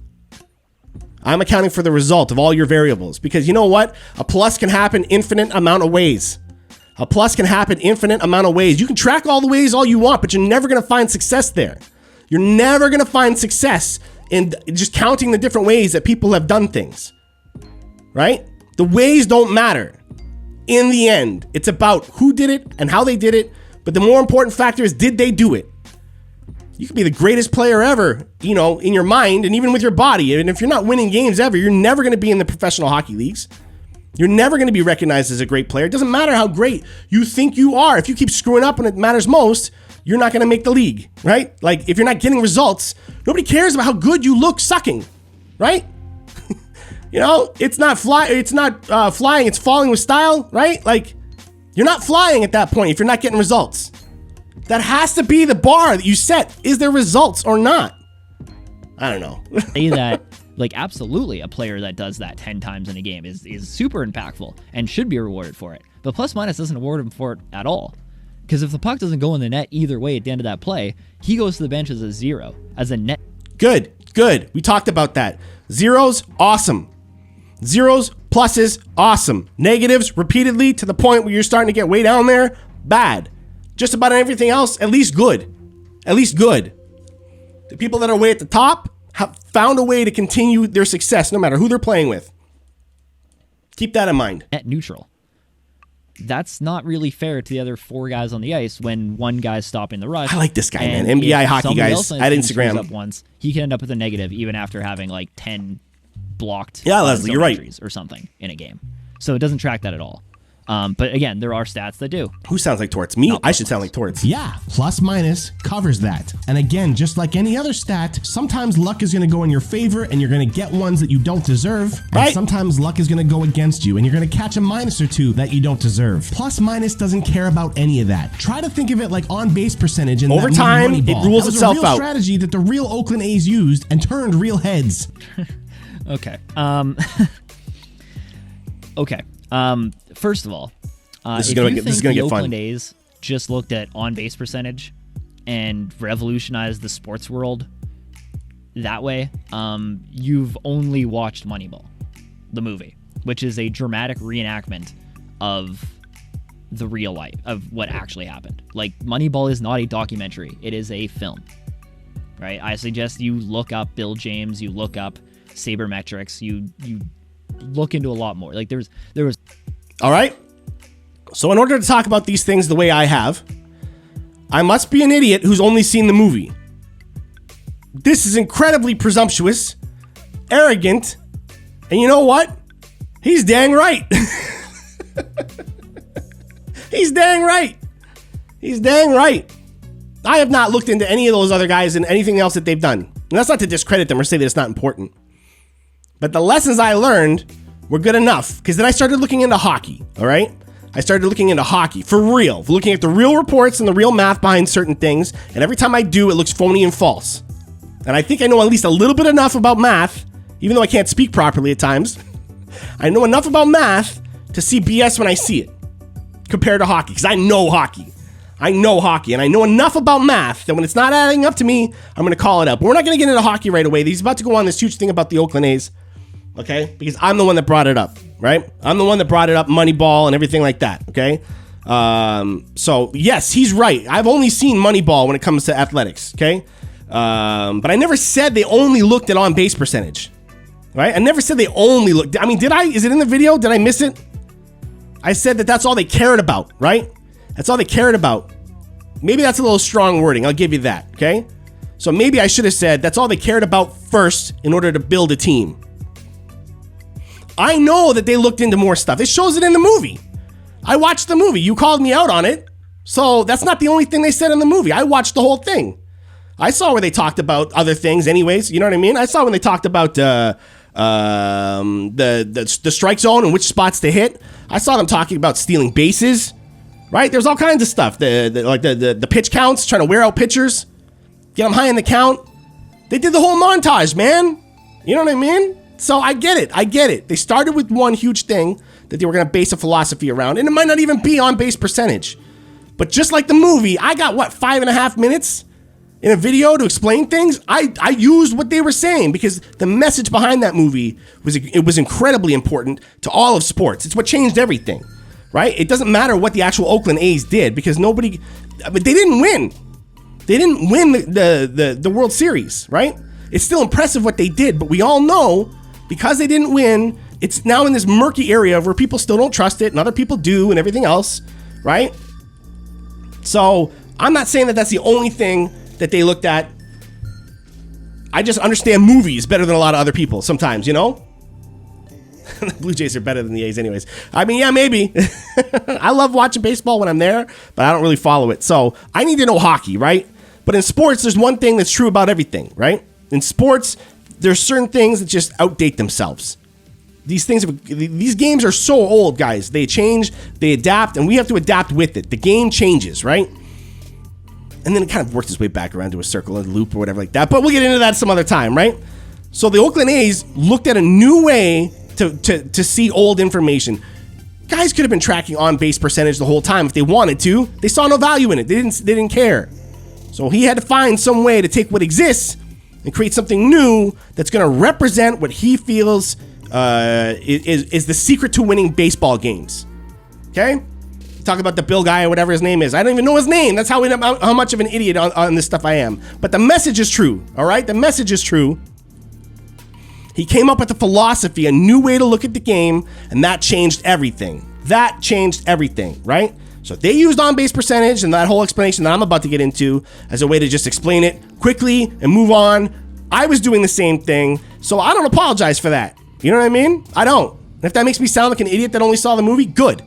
I'm accounting for the result of all your variables because you know what? A plus can happen infinite amount of ways. A plus can happen infinite amount of ways. You can track all the ways all you want, but you're never going to find success there. You're never going to find success in just counting the different ways that people have done things, right? The ways don't matter. In the end, it's about who did it and how they did it. But the more important factor is, did they do it? You could be the greatest player ever, you know, in your mind and even with your body. And if you're not winning games ever, you're never going to be in the professional hockey leagues. You're never going to be recognized as a great player. It doesn't matter how great you think you are. If you keep screwing up when it matters most, you're not going to make the league, right? Like, if you're not getting results, nobody cares about how good you look sucking, right? You know, it's not flying, it's falling with style, right? Like, you're not flying at that point if you're not getting results. That has to be the bar that you set. Is there results or not? I don't know. say that, like, absolutely a player that does that 10 times in a game is super impactful and should be rewarded for it. But plus minus doesn't reward him for it at all. Because if the puck doesn't go in the net either way at the end of that play, he goes to the bench as a 0, as a net. Good. We talked about that. Zeros, awesome. Zeros, pluses, awesome. Negatives, repeatedly to the point where you're starting to get way down there, bad. Just about everything else, at least good. At least good. The people that are way at the top have found a way to continue their success no matter who they're playing with. Keep that in mind. Net neutral. That's not really fair to the other 4 guys on the ice when one guy's stopping the rush. I like this guy, man. NBA hockey guys at Instagram. Up once, he can end up with a negative even after having like 10 blocked. Yeah, Leslie, you're right. Or something in a game. So it doesn't track that at all. But again, there are stats that do. Who sounds like Torts? Me? I should sound like Torts. Yeah, plus minus covers that. And again, just like any other stat, sometimes luck is going to go in your favor and you're going to get ones that you don't deserve. Right. And sometimes luck is going to go against you and you're going to catch a minus or 2 that you don't deserve. Plus minus doesn't care about any of that. Try to think of it like on base percentage in over that time, movie Moneyball. it rules that was itself a real out. Strategy that the real Oakland A's used and turned real heads. Okay. Okay. First of all, this is gonna get fun. The Oakland A's just looked at on-base percentage and revolutionized the sports world that way, you've only watched Moneyball, the movie, which is a dramatic reenactment of the real life, of what actually happened. Like, Moneyball is not a documentary. It is a film, right? I suggest you look up Bill James, you look up sabermetrics, you look into a lot more. Like, there was... All right. So in order to talk about these things the way I have, I must be an idiot who's only seen the movie. This is incredibly presumptuous, arrogant, and you know what? He's dang right. He's dang right. He's dang right. I have not looked into any of those other guys and anything else that they've done. And that's not to discredit them or say that it's not important. But the lessons I learned were good enough, because then I started looking into hockey, all right? I started looking into hockey, for real, looking at the real reports and the real math behind certain things, and every time I do, it looks phony and false. And I think I know at least a little bit enough about math, even though I can't speak properly at times. I know enough about math to see BS when I see it, compared to hockey, because I know hockey. I know hockey, and I know enough about math that when it's not adding up to me, I'm going to call it up. But we're not going to get into hockey right away. He's about to go on this huge thing about the Oakland A's, okay? Because I'm the one that brought it up, right? I'm the one that brought it up, Moneyball and everything like that, okay? So, yes, he's right. I've only seen Moneyball when it comes to athletics, okay? But I never said they only looked at on-base percentage, right? I never said they only looked. I mean, did I? Is it in the video? Did I miss it? I said that that's all they cared about, right? That's all they cared about. Maybe that's a little strong wording. I'll give you that, okay? So maybe I should have said that's all they cared about first in order to build a team. I know that they looked into more stuff. It shows it in the movie. I watched the movie. You called me out on it. So that's not the only thing they said in the movie. I watched the whole thing. I saw where they talked about other things anyways. You know what I mean? I saw when they talked about the strike zone and which spots to hit. I saw them talking about stealing bases, right? There's all kinds of stuff. The pitch counts, trying to wear out pitchers, get them high in the count. They did the whole montage, man. You know what I mean? So I get it. They started with one huge thing that they were going to base a philosophy around, and it might not even be on base percentage. But just like the movie, I got 5.5 minutes in a video to explain things. I used what they were saying because the message behind that movie was incredibly important to all of sports. It's what changed everything, right? It doesn't matter what the actual Oakland A's did because they didn't win. They didn't win the World Series, right? It's still impressive what they did, but we all know because they didn't win, it's now in this murky area where people still don't trust it and other people do and everything else, right? So I'm not saying that that's the only thing that they looked at. I just understand movies better than a lot of other people sometimes, you know? The Blue Jays are better than the A's anyways. I mean, yeah, maybe. I love watching baseball when I'm there, but I don't really follow it. So I need to know hockey, right? But in sports, there's one thing that's true about everything, right? In sports, there's certain things that just outdate themselves. These games are so old, guys. They change, they adapt, and we have to adapt with it. The game changes, right? And then it kind of works its way back around to a circle, a loop, or whatever like that. But we'll get into that some other time, right? So the Oakland A's looked at a new way to see old information. Guys could have been tracking on base percentage the whole time if they wanted to. They saw no value in it. They didn't care. So he had to find some way to take what exists and create something new that's going to represent what he feels is the secret to winning baseball games. Okay? Talk about the Bill guy or whatever his name is. I don't even know his name. That's how much of an idiot on this stuff I am. But the message is true, all right? The message is true. He came up with a philosophy, a new way to look at the game, and that changed everything. That changed everything, right? So they used on-base percentage and that whole explanation that I'm about to get into as a way to just explain it quickly and move on. I was doing the same thing, so I don't apologize for that. You know what I mean? I don't. And if that makes me sound like an idiot that only saw the movie, good.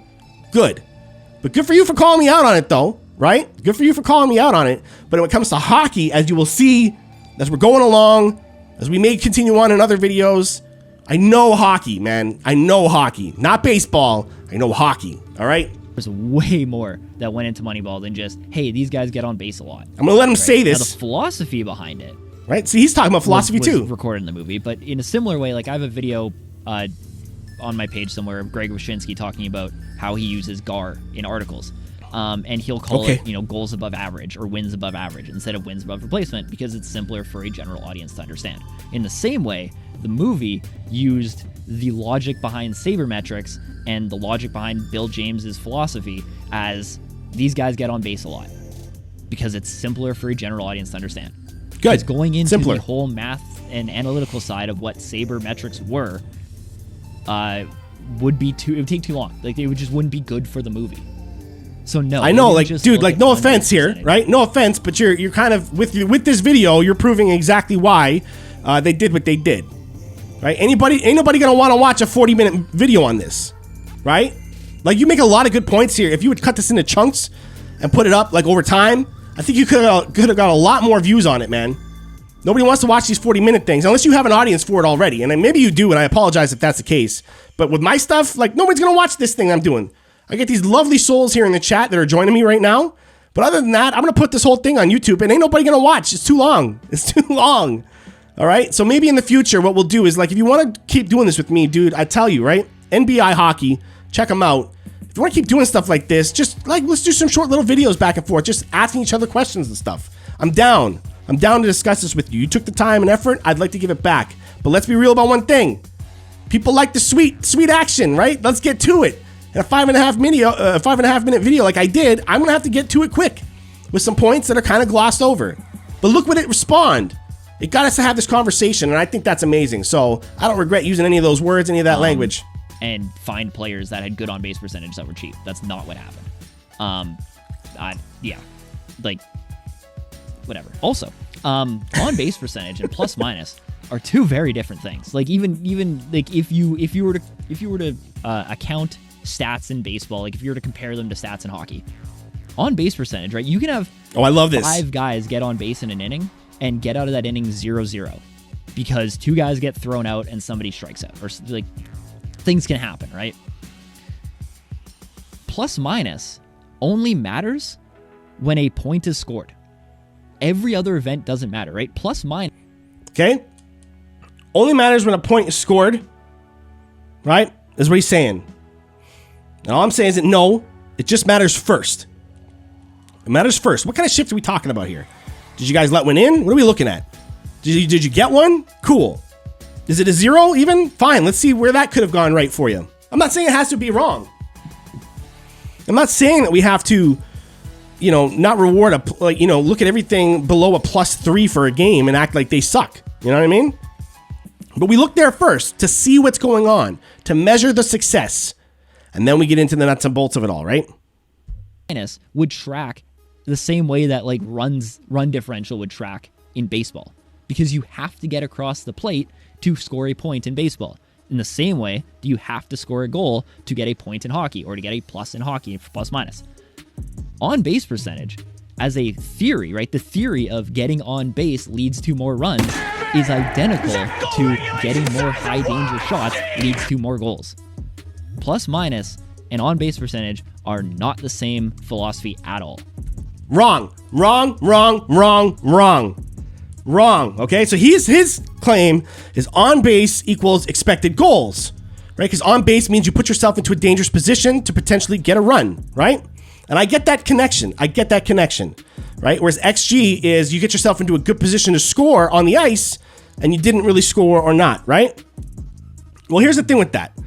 But good for you for calling me out on it, though, right? Good for you for calling me out on it. But when it comes to hockey, as you will see, as we're going along, as we may continue on in other videos, I know hockey, man. I know hockey. Not baseball. I know hockey, all right? There's way more that went into Moneyball than just, hey, these guys get on base a lot. I'm going to let him say this. Now, the philosophy behind it. Right? See, he's talking about philosophy, was too. Recorded in the movie. But in a similar way, like I have a video on my page somewhere of Greg Wyshynski talking about how he uses GAR in articles. And he'll call it, goals above average or wins above average instead of wins above replacement because it's simpler for a general audience to understand. In the same way, the movie used the logic behind sabermetrics and the logic behind Bill James's philosophy as these guys get on base a lot because it's simpler for a general audience to understand. Good. It's going into Simpler. the whole math and analytical side of what sabermetrics were it would take too long. Like it wouldn't be good for the movie. So no, I know, like, dude, like, no offense here, right? No offense, but you're kind of with this video, you're proving exactly why they did what they did, right? Ain't nobody gonna want to watch a 40-minute video on this, right? Like, you make a lot of good points here. If you would cut this into chunks and put it up like over time, I think you could have got a lot more views on it, man. Nobody wants to watch these 40-minute things unless you have an audience for it already, and maybe you do, and I apologize if that's the case. But with my stuff, like, nobody's gonna watch this thing I'm doing. I get these lovely souls here in the chat that are joining me right now. But other than that, I'm going to put this whole thing on YouTube and ain't nobody going to watch. It's too long. It's too long. All right. So maybe in the future, what we'll do is, like, if you want to keep doing this with me, dude, I tell you, right? NBI Hockey, check them out. If you want to keep doing stuff like this, just like, let's do some short little videos back and forth, just asking each other questions and stuff. I'm down. I'm down to discuss this with you. You took the time and effort. I'd like to give it back. But let's be real about one thing. People like the sweet action, right? Let's get to it. In a 5.5 minute video like I did, I'm going to have to get to it quick with some points that are kind of glossed over. But look what it respond. It got us to have this conversation, and I think that's amazing. So I don't regret using any of those words, any of that language. And find players that had good on-base percentage that were cheap. That's not what happened. Whatever. Also, on-base percentage and plus minus are two very different things. Like even like if you were to account stats in baseball, like if you were to compare them to stats in hockey, on base percentage, right? You can have I love this. 5 guys get on base in an inning and get out of that inning 0-0 because 2 guys get thrown out and somebody strikes out, or like things can happen, right? Plus minus only matters when a point is scored. Every other event doesn't matter, right? Plus minus. Okay? Only matters when a point is scored, right? Is what he's saying. And all I'm saying is that no, it just matters first. It matters first. What kind of shift are we talking about here? Did you guys let one in? What are we looking at? Did you get one? Cool. Is it a 0 even? Fine. Let's see where that could have gone right for you. I'm not saying it has to be wrong. I'm not saying that we have to, not reward look at everything below a +3 for a game and act like they suck. You know what I mean? But we look there first to see what's going on, to measure the success. And then we get into the nuts and bolts of it all, right? Minus would track the same way that like run differential would track in baseball, because you have to get across the plate to score a point in baseball. In the same way, do you have to score a goal to get a point in hockey, or to get a plus in hockey, plus minus? On base percentage, as a theory, right? The theory of getting on base leads to more runs is identical to getting more high danger shots leads to more goals. Plus minus and on base percentage are not the same philosophy at all. Wrong. Okay, so his claim is on base equals expected goals, right? Because on base means you put yourself into a dangerous position to potentially get a run, right? And I get that connection, right? Whereas XG is you get yourself into a good position to score on the ice and you didn't really score or not, right? Well, here's the thing with that.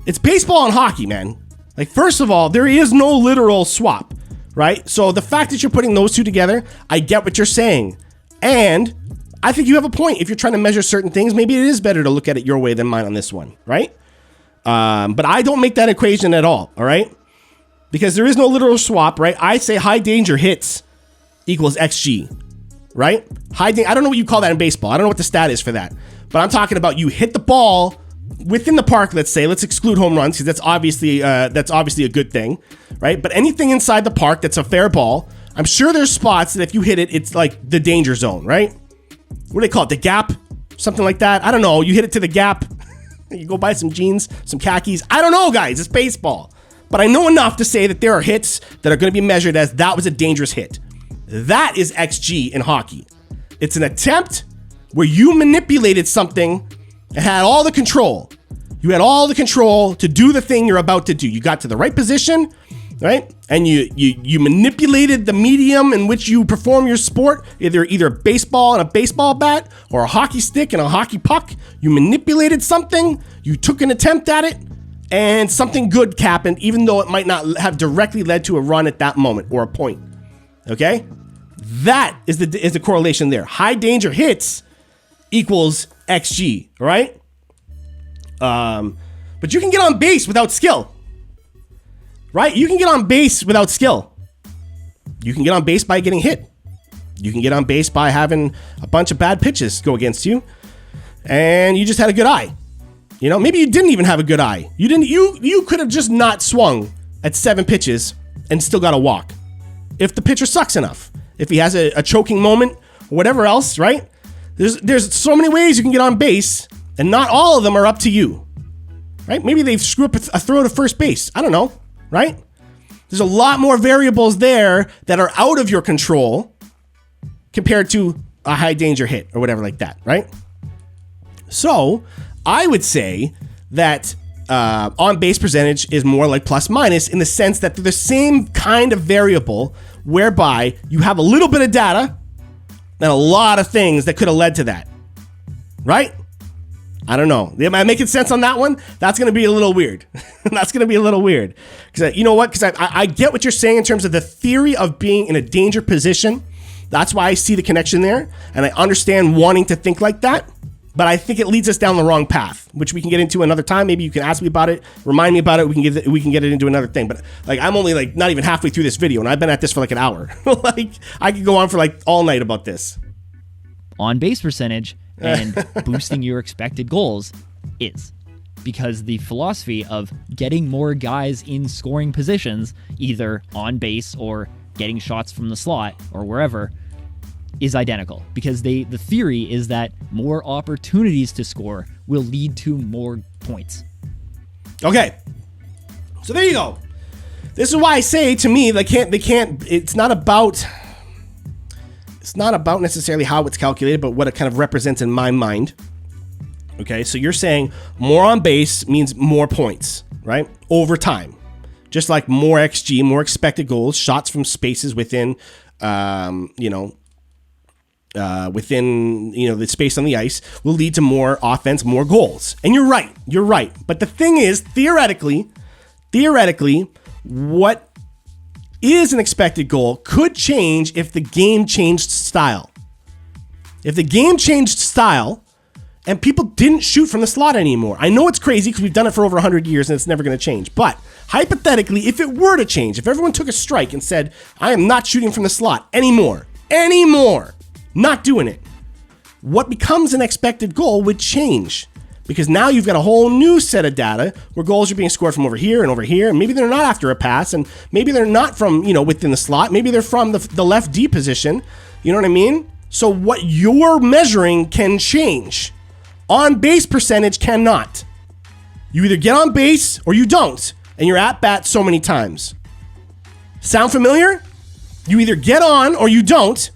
It's baseball and hockey, man. Like, first of all, there is no literal swap, right? So the fact that you're putting those two together, I get what you're saying. And I think you have a point. If you're trying to measure certain things, maybe it is better to look at it your way than mine on this one, right? But I don't make that equation at all right? Because there is no literal swap, right? I say high danger hits equals XG, right? I don't know what you call that in baseball. I don't know what the stat is for that. But I'm talking about you hit the ball within the park, let's say. Let's exclude home runs because that's obviously a good thing, right? But anything inside the park that's a fair ball, I'm sure there's spots that if you hit it, it's like the danger zone, right? What do they call it? The gap? Something like that? I don't know. You hit it to the gap. You go buy some jeans, some khakis. I don't know, guys. It's baseball. But I know enough to say that there are hits that are going to be measured as that was a dangerous hit. That is XG in hockey. It's an attempt where you manipulated something and had all the control. You had all the control to do the thing you're about to do. You got to the right position, right? And you manipulated the medium in which you perform your sport, either a baseball and a baseball bat or a hockey stick and a hockey puck. You manipulated something, you took an attempt at it, and something good happened, even though it might not have directly led to a run at that moment or a point. Okay? That is the correlation there. High danger hits equals XG, right? But you can get on base without skill. Right? You can get on base without skill. You can get on base by getting hit. You can get on base by having a bunch of bad pitches go against you, and you just had a good eye. Maybe you didn't even have a good eye. You could have just not swung at 7 pitches and still got a walk. If the pitcher sucks enough, if he has a choking moment, or whatever else, right? There's so many ways you can get on base, and not all of them are up to you, right? Maybe they screw up a throw to first base. I don't know, right? There's a lot more variables there that are out of your control compared to a high danger hit or whatever like that, right? So I would say that on base percentage is more like plus minus in the sense that they're the same kind of variable whereby you have a little bit of data and a lot of things that could have led to that, right? I don't know. Am I making sense on that one? That's going to be a little weird. That's going to be a little weird. Because you know what? Because I get what you're saying in terms of the theory of being in a danger position. That's why I see the connection there. And I understand wanting to think like that. But I think it leads us down the wrong path, which we can get into another time. Maybe you can ask me about it, remind me about it. We can get it into another thing. But I'm only not even halfway through this video, and I've been at this for an hour. I could go on for all night about this. On base percentage and boosting your expected goals is. because the philosophy of getting more guys in scoring positions, either on base or getting shots from the slot or wherever, is identical. Because the theory is that more opportunities to score will lead to more points. Okay. So there you go. This is why I say, to me, it's not about necessarily how it's calculated, but what it kind of represents in my mind. Okay, so you're saying more on base means more points, right? Over time. Just like more XG, more expected goals, shots from spaces within, the space on the ice will lead to more offense, more goals. And you're right. But the thing is, theoretically, what is an expected goal could change if the game changed style. If the game changed style and people didn't shoot from the slot anymore. I know it's crazy because we've done it for over 100 years and it's never going to change. But hypothetically, if it were to change, if everyone took a strike and said, I am not shooting from the slot anymore, not doing it, what becomes an expected goal would change. Because now you've got a whole new set of data where goals are being scored from over here, and maybe they're not after a pass, and maybe they're not from, within the slot. Maybe they're from the left D position. You know what I mean? So what you're measuring can change. On base percentage cannot. You either get on base or you don't, and you're at bat so many times. Sound familiar? You either get on or you don't,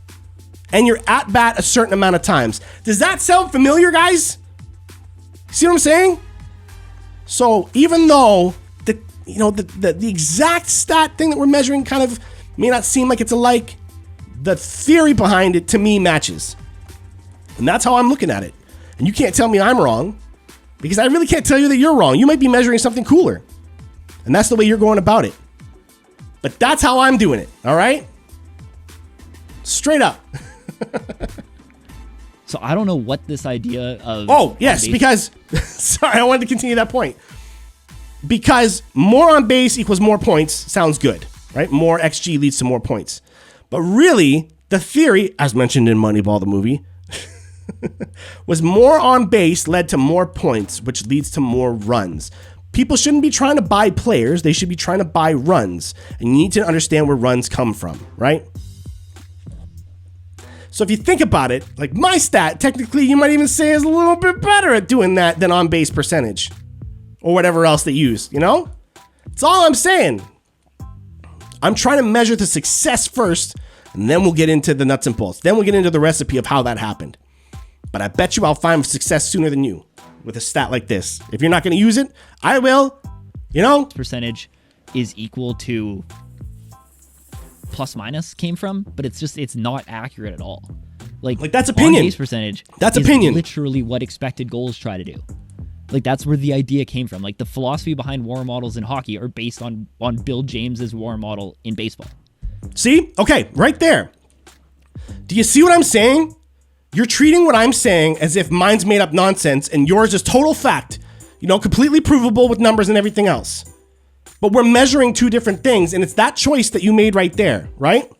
and you're at bat a certain amount of times. Does that sound familiar, guys? See what I'm saying? So even though the exact stat thing that we're measuring kind of may not seem like it's alike, the theory behind it to me matches. And that's how I'm looking at it. And you can't tell me I'm wrong, because I really can't tell you that you're wrong. You might be measuring something cooler. And that's the way you're going about it. But that's how I'm doing it, all right? Straight up. So I don't know what this idea of... Oh, yes, because... Sorry, I wanted to continue that point. Because more on base equals more points sounds good, right? More XG leads to more points. But really, the theory, as mentioned in Moneyball, the movie, was more on base led to more points, which leads to more runs. People shouldn't be trying to buy players. They should be trying to buy runs. And you need to understand where runs come from, right? So if you think about it, like my stat, technically you might even say is a little bit better at doing that than on base percentage or whatever else they use, That's all I'm saying. I'm trying to measure the success first, and then we'll get into the nuts and bolts. Then we'll get into the recipe of how that happened. But I bet you I'll find success sooner than you with a stat like this. If you're not going to use it, I will, Percentage is equal to plus minus came from, but it's not accurate at all. Like that's opinion. On base percentage. That's is opinion. Literally what expected goals try to do. Like that's where the idea came from. Like the philosophy behind WAR models in hockey are based on Bill James's WAR model in baseball. See? Okay, right there. Do you see what I'm saying? You're treating what I'm saying as if mine's made up nonsense and yours is total fact. Completely provable with numbers and everything else. But we're measuring two different things, and it's that choice that you made right there, right?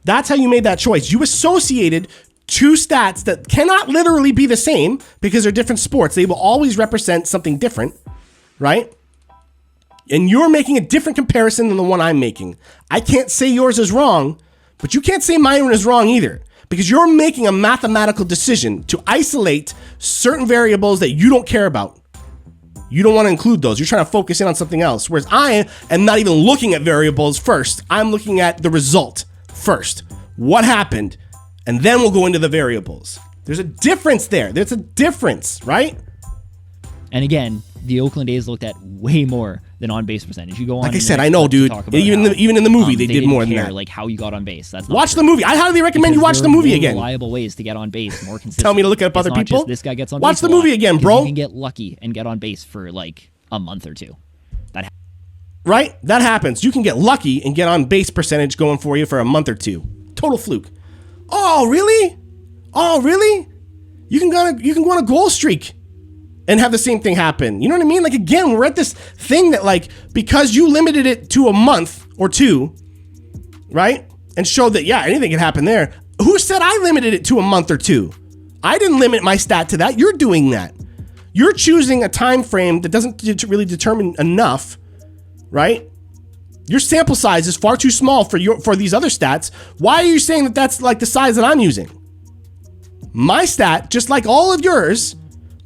That's how you made that choice. You associated two stats that cannot literally be the same because they're different sports. They will always represent something different, right? And you're making a different comparison than the one I'm making. I can't say yours is wrong, but you can't say mine is wrong either, because you're making a mathematical decision to isolate certain variables that you don't care about. You don't want to include those. You're trying to focus in on something else. Whereas I am not even looking at variables first. I'm looking at the result first. What happened? And then we'll go into the variables. There's a difference there. There's a difference, right? And again, the Oakland A's looked at way more than on base percentage. You go on. Like I said, I know, dude. Even in the movie, they did more than that. Like how you got on base. That's watch the movie. I highly recommend you watch the movie again. Reliable ways to get on base, more consistent. Tell me to look up other not people. Just this guy gets on watch base. Watch the movie again, bro. You can get lucky and get on base for like a month or two. Right? That happens. You can get lucky and get on base percentage going for you for a month or two. Total fluke. Oh, really? Oh, really? You can go on a goal streak and have the same thing happen. You know what I mean? Like, again, we're at this thing that, like, because you limited it to a month or two, right? And showed that, yeah, anything can happen there. Who said I limited it to a month or two? I didn't limit my stat to that. You're doing that. you're choosing a time frame that doesn't really determine enough, right? Your sample size is far too small for these other stats. Why are you saying that that's like the size that I'm using? My stat, just like all of yours,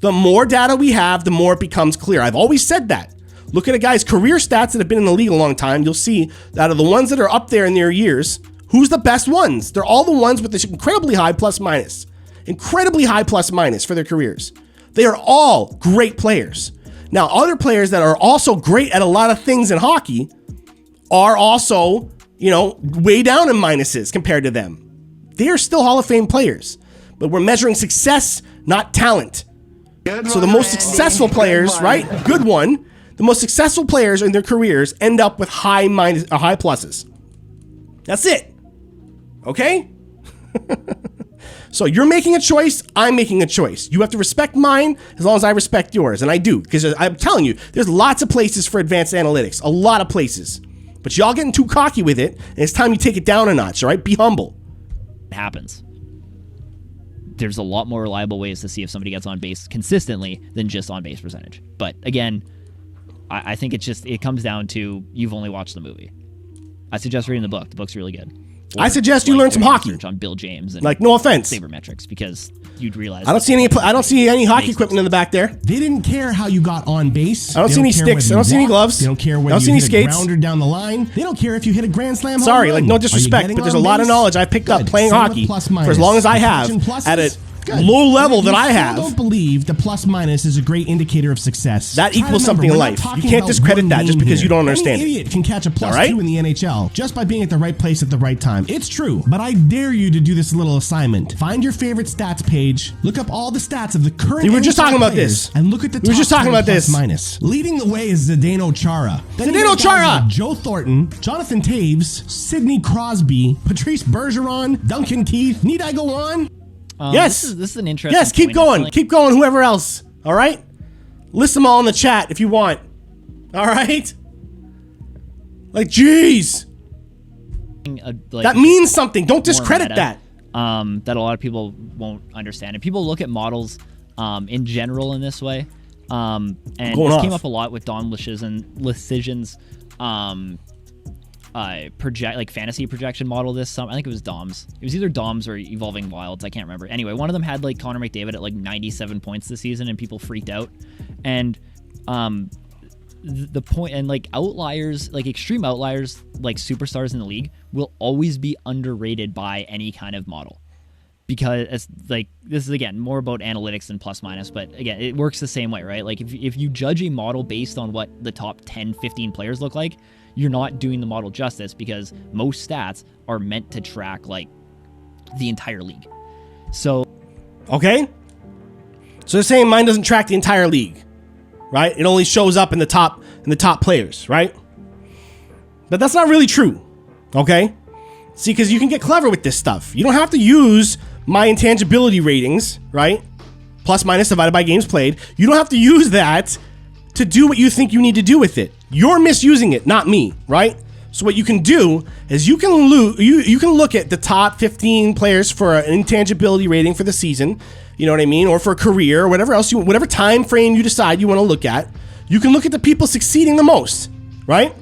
the more data we have, the more it becomes clear. I've always said that. Look at a guy's career stats that have been in the league a long time. You'll see that out of the ones that are up there in their years, who's the best ones? They're all the ones with this incredibly high plus minus. Incredibly high plus minus for their careers. They are all great players. Now, other players that are also great at a lot of things in hockey are also, way down in minuses compared to them. They are still Hall of Fame players, but we're measuring success, not talent. So the most successful players, right? Good one. The most successful players in their careers end up with high pluses. That's it. Okay? So you're making a choice, I'm making a choice. You have to respect mine as long as I respect yours, and I do, because I'm telling you, there's lots of places for advanced analytics, a lot of places. But y'all getting too cocky with it, and it's time you take it down a notch, all right? Be humble. It happens. There's a lot more reliable ways to see if somebody gets on base consistently than just on base percentage. But again, I think it comes down to you've only watched the movie. I suggest reading the book. The book's really good. I suggest you learn some hockey. Research on Bill James and no offense, sabermetrics, because you'd realize I don't see any hockey equipment in the back there. They didn't care how you got on base. I don't see any sticks. I don't see any gloves. They don't care whether you hit a grounder down the line. They don't care if you hit a grand slam home Sorry, run. no disrespect, but there's a lot of knowledge I picked up playing hockey for as long as I have at a low level that I have. I don't believe the plus minus is a great indicator of success. That equals something in life. You can't discredit that just because you don't understand it. Any idiot can catch a +2 in the NHL just by being at the right place at the right time. It's true, but I dare you to do this little assignment. Find your favorite stats page, look up all the stats of the current. We were just talking about this, and look at the. We were just talking about this. Minus. Leading the way is Zdeno Chara. Zdeno Chara. Joe Thornton, Jonathan Taves, Sidney Crosby, Patrice Bergeron, Duncan Keith. Need I go on? Yes. This is an interesting. Yes, keep going. Keep going, whoever else. All right? List them all in the chat if you want. All right? Jeez. That means something. Don't discredit that. That a lot of people won't understand. And people look at models in general in this way. And this came up a lot with Don Lecision's fantasy projection model this summer. I think it was Dom's. It was either Dom's or Evolving Wilds. I can't remember. Anyway, one of them had Connor McDavid at 97 points this season, and people freaked out. And the point, and outliers, extreme outliers, superstars in the league, will always be underrated by any kind of model. Because it's this is again more about analytics than plus minus, but again, it works the same way, right? If you judge a model based on what the top 10, 15 players look like, you're not doing the model justice, because most stats are meant to track the entire league. So, okay. So they're saying mine doesn't track the entire league, right? It only shows up in the top players, right? But that's not really true, okay? See, because you can get clever with this stuff. You don't have to use my intangibility ratings, right? Plus minus divided by games played. You don't have to use that to do what you think you need to do with it. You're misusing it, not me, right? So what you can do is you can look at the top 15 players for an intangibility rating for the season, you know what I mean, or for a career, or whatever time frame you decide you want to look at. You can look at the people succeeding the most, right?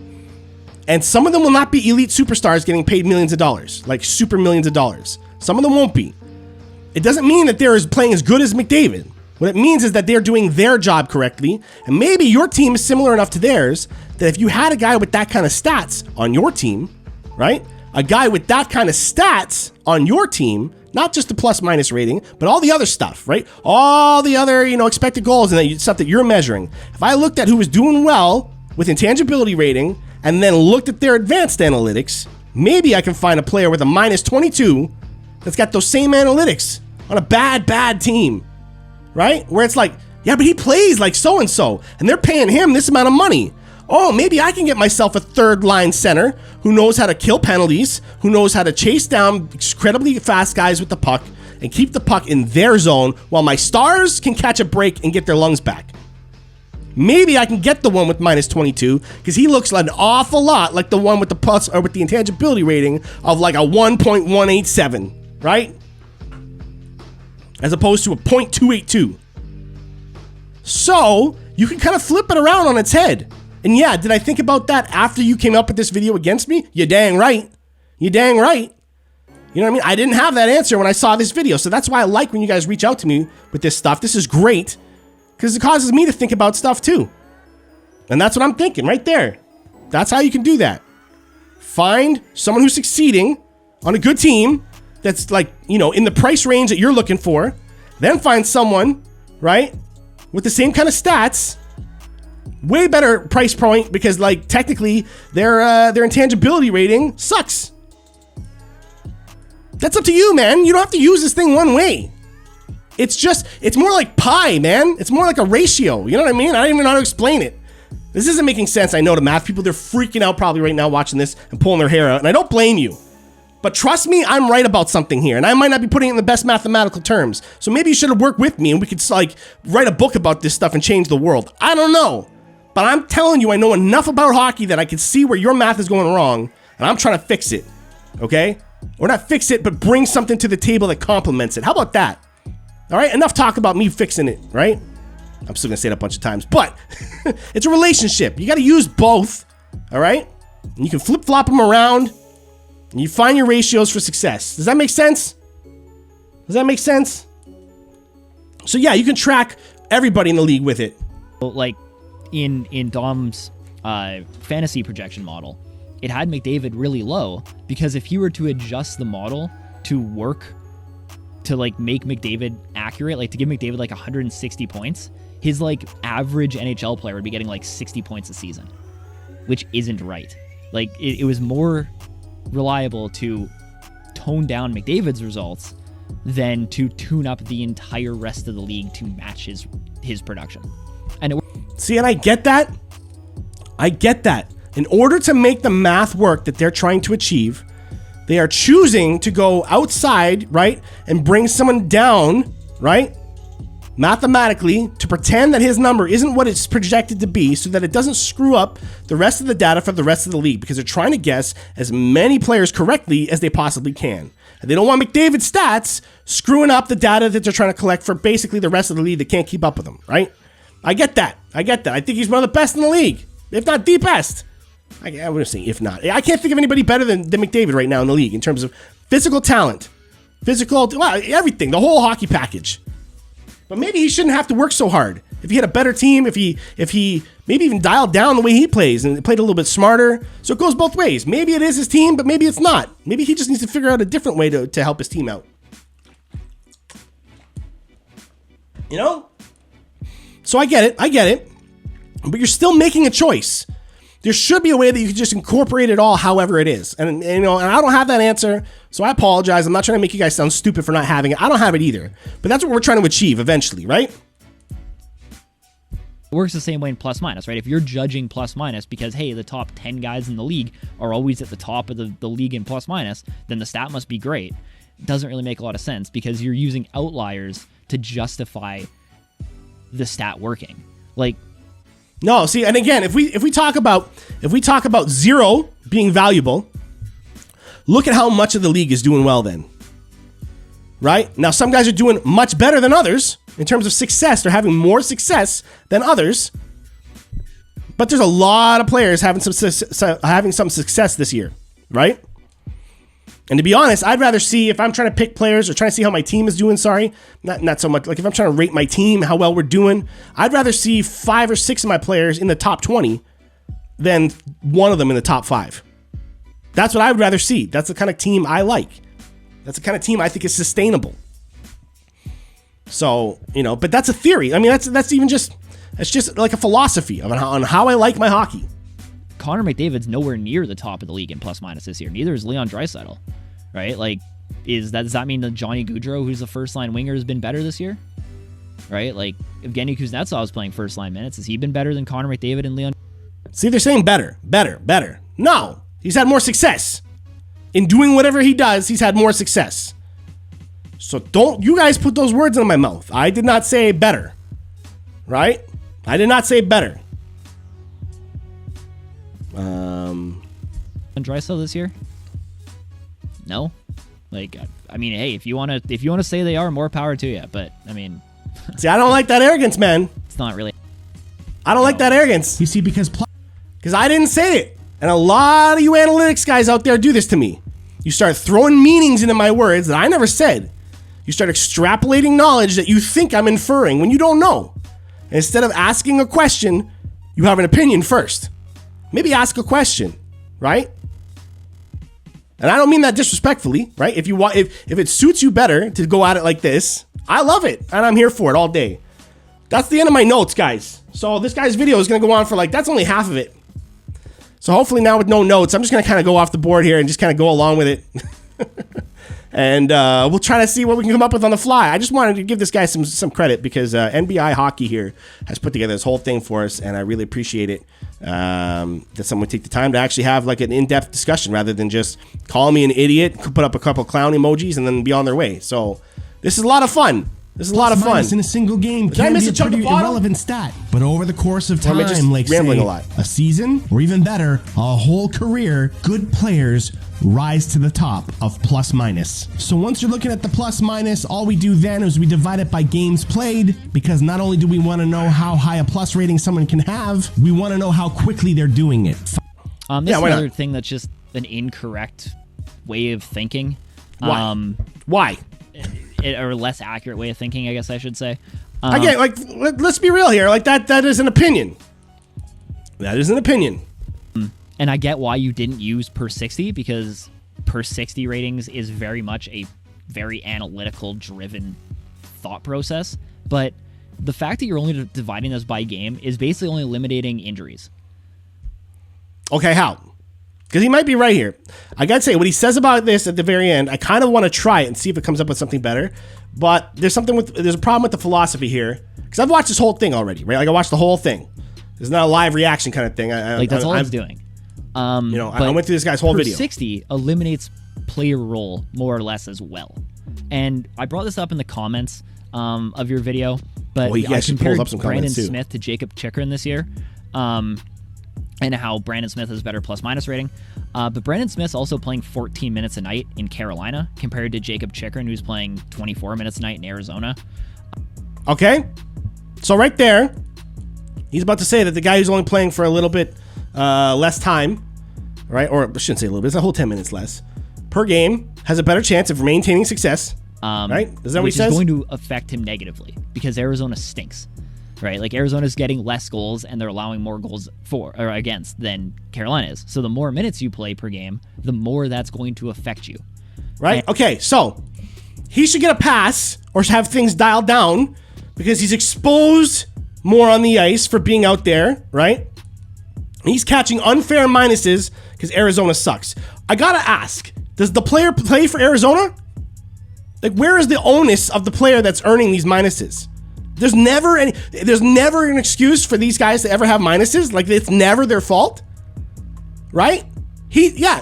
And some of them will not be elite superstars getting paid millions of dollars, super millions of dollars. Some of them won't be. It doesn't mean that they're playing as good as McDavid. What it means is that they're doing their job correctly, and maybe your team is similar enough to theirs that if you had a guy with that kind of stats on your team, right? A guy with that kind of stats on your team, not just the plus minus rating, but all the other stuff, right? All the other, expected goals and stuff that you're measuring. If I looked at who was doing well with intangibility rating and then looked at their advanced analytics, maybe I can find a player with a minus 22 that's got those same analytics on a bad team. Right? Where it's yeah, but he plays like so-and-so, and they're paying him this amount of money. Oh, maybe I can get myself a third-line center who knows how to kill penalties, who knows how to chase down incredibly fast guys with the puck and keep the puck in their zone while my stars can catch a break and get their lungs back. Maybe I can get the one with minus 22 because he looks an awful lot like the one with the plus or with the intangibility rating of a 1.187, right? As opposed to a 0.282. So you can kind of flip it around on its head. And yeah, did I think about that after you came up with this video against me? You dang right. You dang right. You know what I mean? I didn't have that answer when I saw this video. So that's why I like when you guys reach out to me with this stuff. This is great because it causes me to think about stuff too. And that's what I'm thinking right there. That's how you can do that. Find someone who's succeeding on a good team that's like, you know, in the price range that you're looking for. Then find someone, right, with the same kind of stats, way better price point because, like, technically their intangibility rating sucks. That's up to you, man. You don't have to use this thing one way. It's more like pi, man. It's more like a ratio. You know what I mean? I don't even know how to explain it. This isn't making sense. I know to math people, they're freaking out probably right now watching this and pulling their hair out. And I don't blame you. But trust me, I'm right about something here. And I might not be putting it in the best mathematical terms. So maybe you should have worked with me and we could like write a book about this stuff and change the world. I don't know. But I'm telling you, I know enough about hockey that I can see where your math is going wrong. And I'm trying to fix it. Okay? Or not fix it, but bring something to the table that complements it. How about that? All right? Enough talk about me fixing it, right? I'm still going to say it a bunch of times. But it's a relationship. You got to use both. All right? And you can flip-flop them around. And you find your ratios for success. Does that make sense? Does that make sense? So yeah, you can track everybody in the league with it. Like in Dom's fantasy projection model, it had McDavid really low because if you were to adjust the model to work to like make McDavid accurate, like to give McDavid like 160 points, his like average NHL player would be getting like 60 points a season, which isn't right. Like it was more reliable to tone down McDavid's results than to tune up the entire rest of the league to match his production. And see, and I get that. I get that. In order to make the math work that they're trying to achieve, they are choosing to go outside, right, and bring someone down, right, mathematically to pretend that his number isn't what it's projected to be so that it doesn't screw up the rest of the data for the rest of the league because they're trying to guess as many players correctly as they possibly can. And they don't want McDavid's stats screwing up the data that they're trying to collect for basically the rest of the league that can't keep up with them, right? I get that. I think he's one of the best in the league, if not the best. I wouldn't say if not. I can't think of anybody better than McDavid right now in the league in terms of physical talent, everything, the whole hockey package. But maybe he shouldn't have to work so hard. If he had a better team, if he maybe even dialed down the way he plays and played a little bit smarter. So it goes both ways. Maybe it is his team, but maybe it's not. Maybe he just needs to figure out a different way to help his team out. You know? So I get it. But you're still making a choice. There should be a way that you can just incorporate it all however it is. And you know, and I don't have that answer, so I apologize. I'm not trying to make you guys sound stupid for not having it. I don't have it either. But that's what we're trying to achieve eventually, right? It works the same way in plus minus, right? If you're judging plus minus because, hey, the top 10 guys in the league are always at the top of the league in plus minus, then the stat must be great. It doesn't really make a lot of sense because you're using outliers to justify the stat working. Like, no, see, and again, if we talk about zero being valuable, look at how much of the league is doing well then. Right? Now, some guys are doing much better than others in terms of success. They're having more success than others. But there's a lot of players having some success this year, right? And to be honest, I'd rather see, if I'm trying to pick players or trying to see how my team is doing, not so much, like if I'm trying to rate my team, how well we're doing, I'd rather see 5 or 6 of my players in the top 20 than one of them in the top 5. That's what I would rather see. That's the kind of team I like. That's the kind of team I think is sustainable. So, you know, but that's a theory. I mean, that's just like a philosophy on how I like my hockey. Connor McDavid's nowhere near the top of the league in plus minus this year. Neither is Leon Draisaitl, right? Like, does that mean that Johnny Gaudreau, who's the first line winger, has been better this year? Right? Like, Evgeny Kuznetsov is playing first line minutes. Has he been better than Connor McDavid and Leon? See, they're saying better. No, he's had more success. In doing whatever he does, he's had more success. So don't you guys put those words in my mouth. I did not say better. Right? I did not say better. Draisaitl this year? No. Like, I mean, hey, if you want to say they are, more power to you. But I mean, see, I don't like that arrogance, man. not really. I don't like that arrogance. You see, because I didn't say it. And a lot of you analytics guys out there do this to me. You start throwing meanings into my words that I never said. You start extrapolating knowledge that you think I'm inferring when you don't know. And instead of asking a question, you have an opinion first. Maybe ask a question, right? And I don't mean that disrespectfully, right? If it suits you better to go at it like this, I love it, and I'm here for it all day. That's the end of my notes, guys. So this guy's video is going to go on for that's only half of it. So hopefully now with no notes, I'm just going to kind of go off the board here and just kind of go along with it. And we'll try to see what we can come up with on the fly. I just wanted to give this guy some credit because NBI Hockey here has put together this whole thing for us, and I really appreciate it that someone would take the time to actually have an in-depth discussion rather than just call me an idiot, put up a couple clown emojis, and then be on their way. So this is a lot of fun. This is a lot of fun. In a single game can be a pretty irrelevant stat, but over the course of time, like say a season or even better, a whole career, good players rise to the top of plus minus. So once you're looking at the plus minus, all we do then is we divide it by games played, because not only do we want to know how high a plus rating someone can have, we want to know how quickly they're doing it. This is another thing that's just an incorrect way of thinking. Why? Or less accurate way of thinking, I guess I should say. Again, let's be real here. That is an opinion. That is an opinion. And I get why you didn't use per 60, because per 60 ratings is very much a very analytical driven thought process. But the fact that you're only dividing this by game is basically only eliminating injuries. Okay, how? Because he might be right here. I gotta say, what he says about this at the very end, I kind of want to try it and see if it comes up with something better. But there's a problem with the philosophy here. Because I've watched this whole thing already, right? I watched the whole thing. It's not a live reaction kind of thing. That's all I was doing. I went through this guy's whole video. 60 eliminates player role more or less as well. And I brought this up in the comments of your video, but I compared Brandon Smith to Jacob Chikrin this year. And how Brandon Smith has a better plus-minus rating. But Brandon Smith's also playing 14 minutes a night in Carolina compared to Jacob Chikrin, who's playing 24 minutes a night in Arizona. Okay. So right there, he's about to say that the guy who's only playing for a little bit less time, right? Or I shouldn't say a little bit, it's a whole 10 minutes less, per game, has a better chance of maintaining success, right? Is that what he says? Which is going to affect him negatively because Arizona stinks. Right, like Arizona's getting less goals and they're allowing more goals for or against than Carolina is. So the more minutes you play per game, the more that's going to affect you. Right? Okay, so he should get a pass or have things dialed down because he's exposed more on the ice for being out there, right? He's catching unfair minuses because Arizona sucks. I gotta ask, does the player play for Arizona? Where is the onus of the player that's earning these minuses? There's never an excuse for these guys to ever have minuses. It's never their fault, right?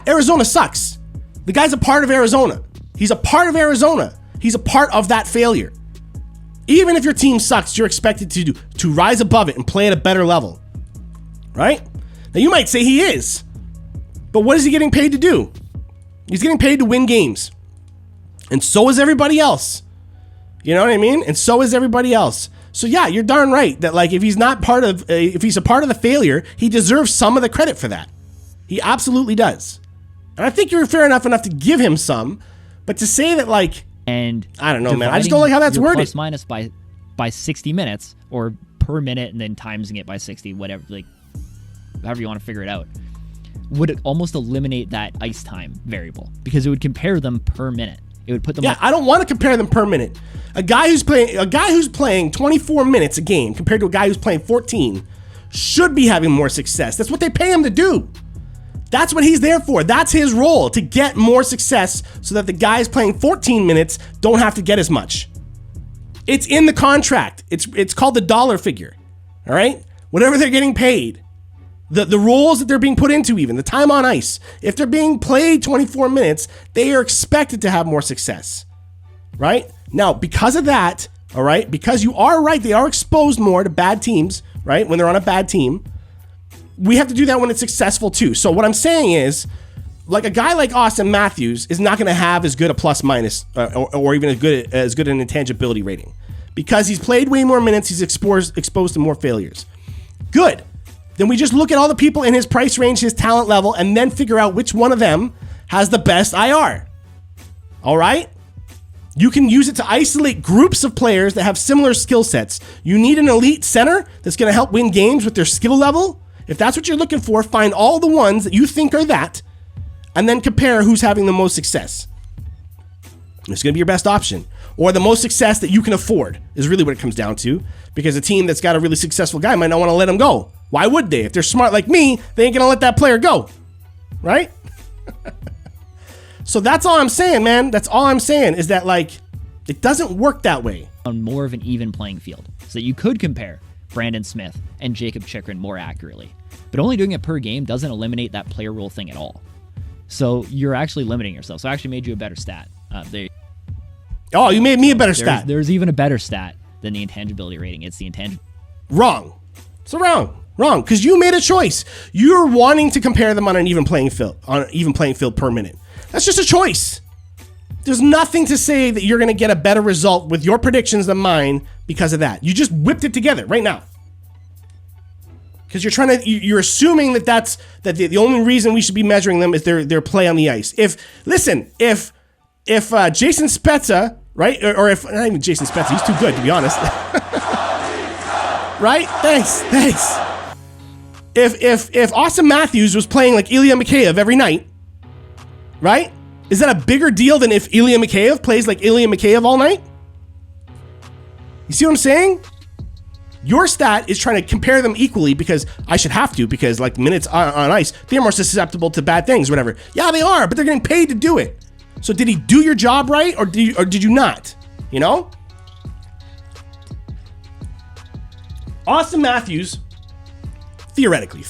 Arizona sucks. The guy's a part of Arizona. He's a part of Arizona. He's a part of that failure. Even if your team sucks, you're expected to rise above it and play at a better level, right? Now you might say he is, but what is he getting paid to do? He's getting paid to win games, and so is everybody else. You know what I mean? And so is everybody else. So yeah, you're darn right that if he's not if he's a part of the failure, he deserves some of the credit for that. He absolutely does. And I think you're fair enough to give him some, but to say that and I don't know, man. I just don't like how that's worded. Plus minus by 60 minutes or per minute and then timesing it by 60, whatever, however you want to figure it out, would almost eliminate that ice time variable because it would compare them per minute. It would put them. I don't want to compare them per minute. A guy who's playing 24 minutes a game compared to a guy who's playing 14 should be having more success. That's what they pay him to do. That's what he's there for. That's his role, to get more success so that the guys playing 14 minutes don't have to get as much. It's in the contract. It's called the dollar figure. All right? Whatever they're getting paid. The roles that they're being put into, even the time on ice, if they're being played 24 minutes, they are expected to have more success, right? Now, because of that, all right, because you are right, they are exposed more to bad teams, right? When they're on a bad team, we have to do that when it's successful too. So what I'm saying is, a guy like Austin Matthews is not going to have as good a plus minus or even as good an intangibility rating Because he's played way more minutes, he's exposed to more failures. Good. Then we just look at all the people in his price range, his talent level, and then figure out which one of them has the best IR. All right? You can use it to isolate groups of players that have similar skill sets. You need an elite center that's going to help win games with their skill level. If that's what you're looking for, find all the ones that you think are that, and then compare who's having the most success. It's going to be your best option. Or the most success that you can afford is really what it comes down to, because a team that's got a really successful guy might not want to let him go. Why would they? If they're smart like me, they ain't going to let that player go. Right? So that's all I'm saying, man. That's all I'm saying is that, like, it doesn't work that way. On more of an even playing field, so that you could compare Brandon Smith and Jacob Chikrin more accurately. But only doing it per game doesn't eliminate that player rule thing at all. So you're actually limiting yourself. So I actually made you a better stat. Oh, you made me a better stat. There's even a better stat than the intangibility rating. It's the intangibility. Wrong. So wrong. Because you made a choice. You're wanting to compare them on an even playing field per minute. That's just a choice. There's nothing to say that you're going to get a better result with your predictions than mine because of that. You just whipped it together right now. Because you're assuming that the only reason we should be measuring them is their play on the ice. If Jason Spezza, right, or if not even Jason Spezza, he's too good to be honest. Right? Thanks. If Austin Matthews was playing like Ilya Mikheyev every night, right? Is that a bigger deal than if Ilya Mikheyev plays like Ilya Mikheyev all night? You see what I'm saying? Your stat is trying to compare them equally because I should have to, because like minutes on ice, they're more susceptible to bad things, whatever. Yeah, they are, but they're getting paid to do it. So did he do your job right, or did you not? You know? Austin Matthews, theoretically,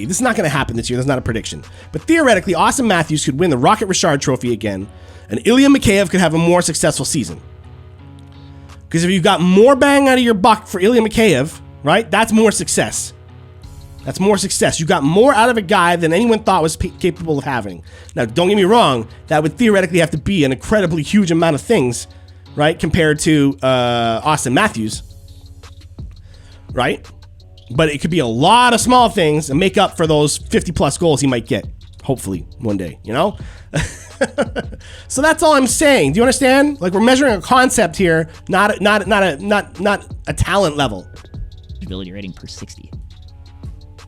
this is not going to happen this year. That's not a prediction. But theoretically, Austin Matthews could win the Rocket Richard Trophy again, and Ilya Mikheyev could have a more successful season. Because if you got more bang out of your buck for Ilya Mikheyev, right, that's more success. That's more success. You got more out of a guy than anyone thought was capable of having. Now, don't get me wrong, that would theoretically have to be an incredibly huge amount of things, right, compared to Austin Matthews, right? But it could be a lot of small things and make up for those 50-plus goals he might get, hopefully, one day, you know? So that's all I'm saying. Do you understand? Like, we're measuring a concept here, not a talent level. Ability rating per 60.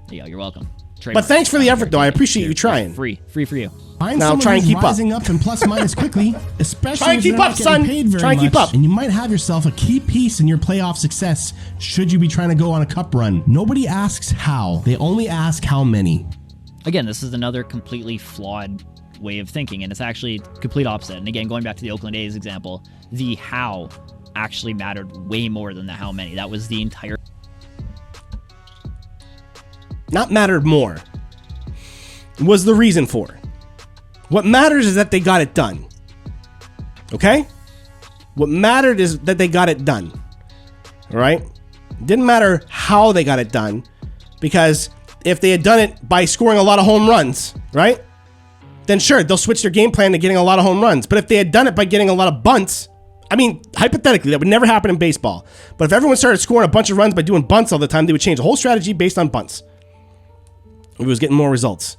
There you go. You're welcome. But thanks for the effort, though. I appreciate you trying. Free for you. Find now someone try and who's keep up. rising up and plus minus quickly, especially try and if keep they're up, not getting son. paid very Try and keep much, up. and you might have yourself a key piece in your playoff success should you be trying to go on a cup run. Nobody asks how. They only ask how many. Again, this is another completely flawed way of thinking, and it's actually complete opposite. And again, going back to the Oakland A's example, the how actually mattered way more than the how many. That was the entire... Not mattered more. Was the reason for. What matters is that they got it done. Okay? What mattered is that they got it done. All right? It didn't matter how they got it done, because if they had done it by scoring a lot of home runs, right? Then sure, they'll switch their game plan to getting a lot of home runs. But if they had done it by getting a lot of bunts, I mean, hypothetically, that would never happen in baseball. But if everyone started scoring a bunch of runs by doing bunts all the time, they would change the whole strategy based on bunts. If it was getting more results,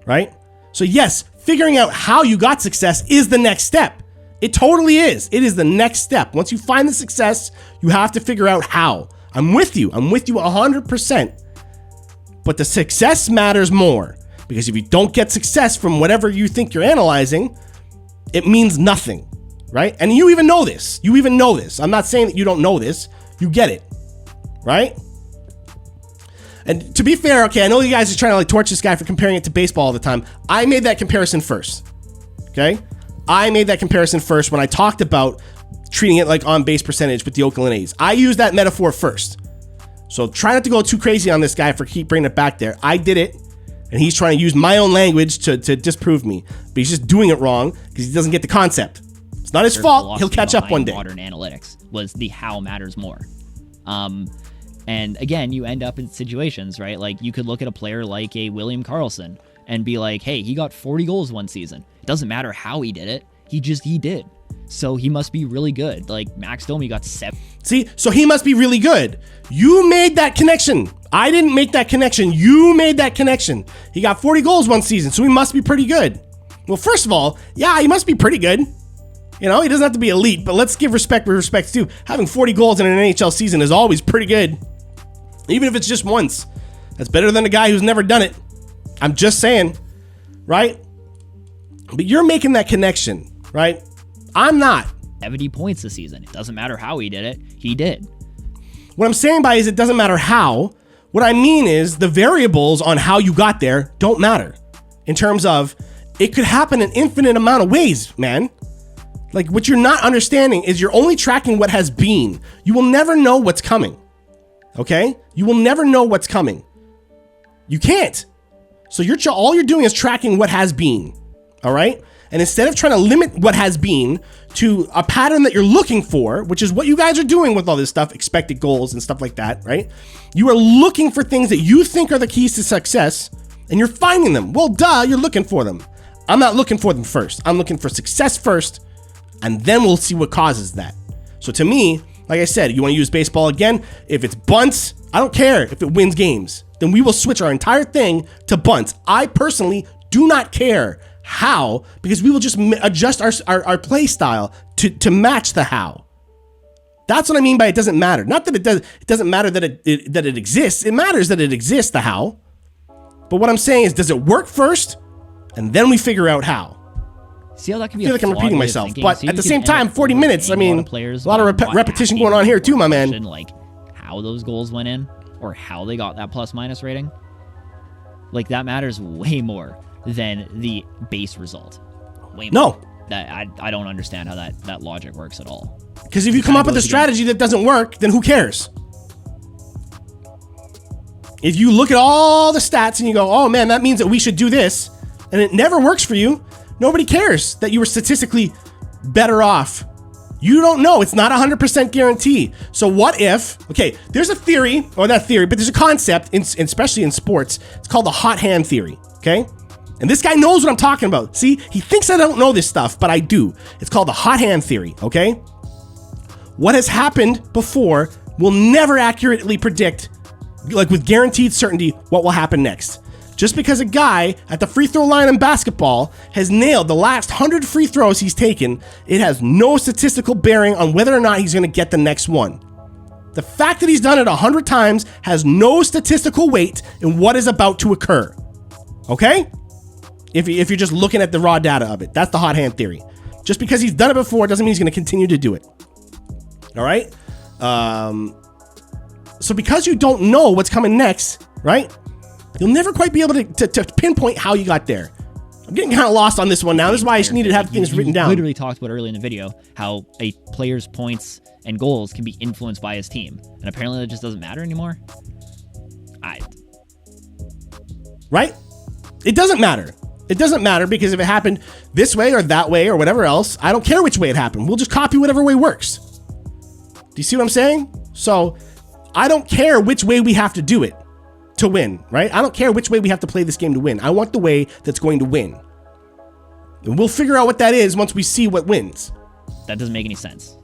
right? So yes, figuring out how you got success is the next step. It totally is. It is the next step. Once you find the success, you have to figure out how. I'm with you 100%. But the success matters more, because if you don't get success from whatever you think you're analyzing, it means nothing, right? And you even know this. I'm not saying that you don't know this. You get it, right? And to be fair, okay, I know you guys are trying to like torch this guy for comparing it to baseball all the time. I made that comparison first, okay? I made that comparison first when I talked about treating it like on base percentage with the Oakland A's. I used that metaphor first. So try not to go too crazy on this guy for keep bringing it back there. I did it, and he's trying to use my own language to disprove me. But he's just doing it wrong because he doesn't get the concept. It's not his fault. He'll catch up one day. Modern analytics was the how matters more. And again, you end up in situations, right? Like you could look at a player like a William Karlsson and be like, hey, he got 40 goals one season. It doesn't matter how he did it. He did. So he must be really good. Like Max Domi got 7. See, so he must be really good. You made that connection. I didn't make that connection. You made that connection. He got 40 goals one season, so he must be pretty good. Well, first of all, yeah, he must be pretty good. You know, he doesn't have to be elite, but let's give respect where respect's due. Having 40 goals in an NHL season is always pretty good. Even if it's just once. That's better than a guy who's never done it. I'm just saying, right? But you're making that connection, right? I'm not. 70 points this season. It doesn't matter how he did it. He did. What I'm saying by is it doesn't matter how. What I mean is the variables on how you got there don't matter. In terms of, it could happen an infinite amount of ways, man. Like, what you're not understanding is you're only tracking what has been. You will never know what's coming. Okay? You will never know what's coming. You can't. So all you're doing is tracking what has been. All right? And instead of trying to limit what has been to a pattern that you're looking for, which is what you guys are doing with all this stuff, expected goals and stuff like that, right? You are looking for things that you think are the keys to success, and you're finding them. Well, duh, you're looking for them. I'm not looking for them first. I'm looking for success first, and then we'll see what causes that. So to me, like I said, you want to use baseball again? If it's bunts, I don't care if it wins games. Then we will switch our entire thing to bunts. I personally do not care how, because we will just adjust our play style to match the how. That's what I mean by it doesn't matter. Not that it doesn't matter that it exists. It matters that it exists, the how. But what I'm saying is, does it work first? And then we figure out how. See how that can be I feel like I'm repeating myself, but so at the same time, 40 minutes, I mean, a lot of repetition going on here too, my man. Like how those goals went in or how they got that plus minus rating. Like that matters way more than the base result. Way more. No. I don't understand how that logic works at all. Because if you come up with a strategy that doesn't work, then who cares? If you look at all the stats and you go, oh man, that means that we should do this, and it never works for you, nobody cares that you were statistically better off. You don't know. It's not 100% guarantee. So what if, okay, there's a theory, or not theory, but there's a concept, especially in sports. It's called the hot hand theory, okay? And this guy knows what I'm talking about. See, he thinks I don't know this stuff, but I do. It's called the hot hand theory, okay? What has happened before will never accurately predict, like with guaranteed certainty, what will happen next. Just because a guy at the free throw line in basketball has nailed the last 100 free throws he's taken, it has no statistical bearing on whether or not he's going to get the next one. The fact that he's done it 100 times has no statistical weight in what is about to occur. Okay? If you're just looking at the raw data of it. That's the hot hand theory. Just because he's done it before doesn't mean he's going to continue to do it. All right? So because you don't know what's coming next, right? You'll never quite be able to pinpoint how you got there. I'm getting kind of lost on this one now. This is why I just needed to have things written down. Literally talked about earlier in the video how a player's points and goals can be influenced by his team. And apparently that just doesn't matter anymore. Right? It doesn't matter. It doesn't matter because if it happened this way or that way or whatever else, I don't care which way it happened. We'll just copy whatever way works. Do you see what I'm saying? So I don't care which way we have to do it to win, right? I don't care which way we have to play this game to win. I want the way that's going to win. And we'll figure out what that is once we see what wins. That doesn't make any sense.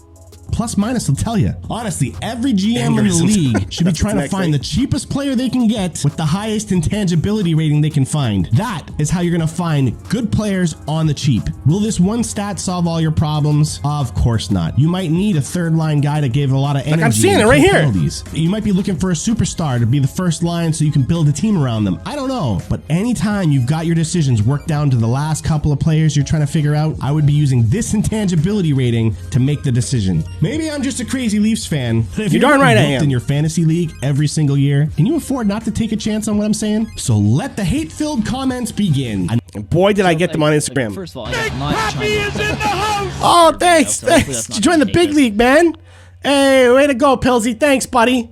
Plus minus will tell you. Honestly, every GM in the league should be trying to find the cheapest player they can get with the highest intangibility rating they can find. That is how you're going to find good players on the cheap. Will this one stat solve all your problems? Of course not. You might need a third line guy to give a lot of energy. Like I'm seeing it right here. Penalties. You might be looking for a superstar to be the first line so you can build a team around them. I don't know. But anytime you've got your decisions worked down to the last couple of players you're trying to figure out, I would be using this intangibility rating to make the decision. Maybe I'm just a crazy Leafs fan, but if you're darn right I am. In your fantasy league every single year, can you afford not to take a chance on what I'm saying? So let the hate-filled comments begin. And boy, did I get them on Instagram. Like, first of all, I'm not trying to... is in the house! Oh, thanks. Thanks. You joined the big league, man. Hey, way to go, Pilsy. Thanks, buddy.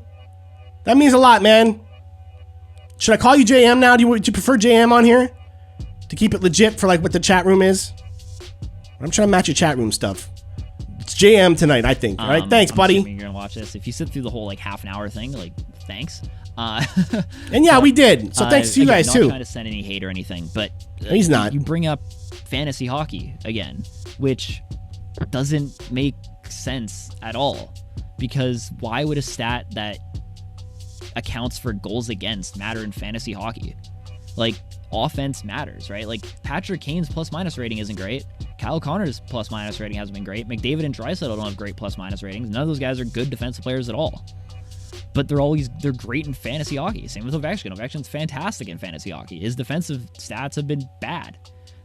That means a lot, man. Should I call you JM now? Do you prefer JM on here? To keep it legit for like what the chat room is? I'm trying to match your chat room stuff. It's JM tonight, I think. All right, thanks, buddy. You're gonna watch this. If you sit through the whole like half an hour thing, like thanks. And yeah, we did. So thanks to you guys too. I'm not trying to send any hate or anything, but he's not. You bring up fantasy hockey again, which doesn't make sense at all. Because why would a stat that accounts for goals against matter in fantasy hockey? Like, offense matters, right? Like, Patrick Kane's plus-minus rating isn't great. Kyle Connor's plus-minus rating hasn't been great. McDavid and Draisaitl don't have great plus-minus ratings. None of those guys are good defensive players at all. But they're great in fantasy hockey. Same with Ovechkin. Ovechkin's fantastic in fantasy hockey. His defensive stats have been bad.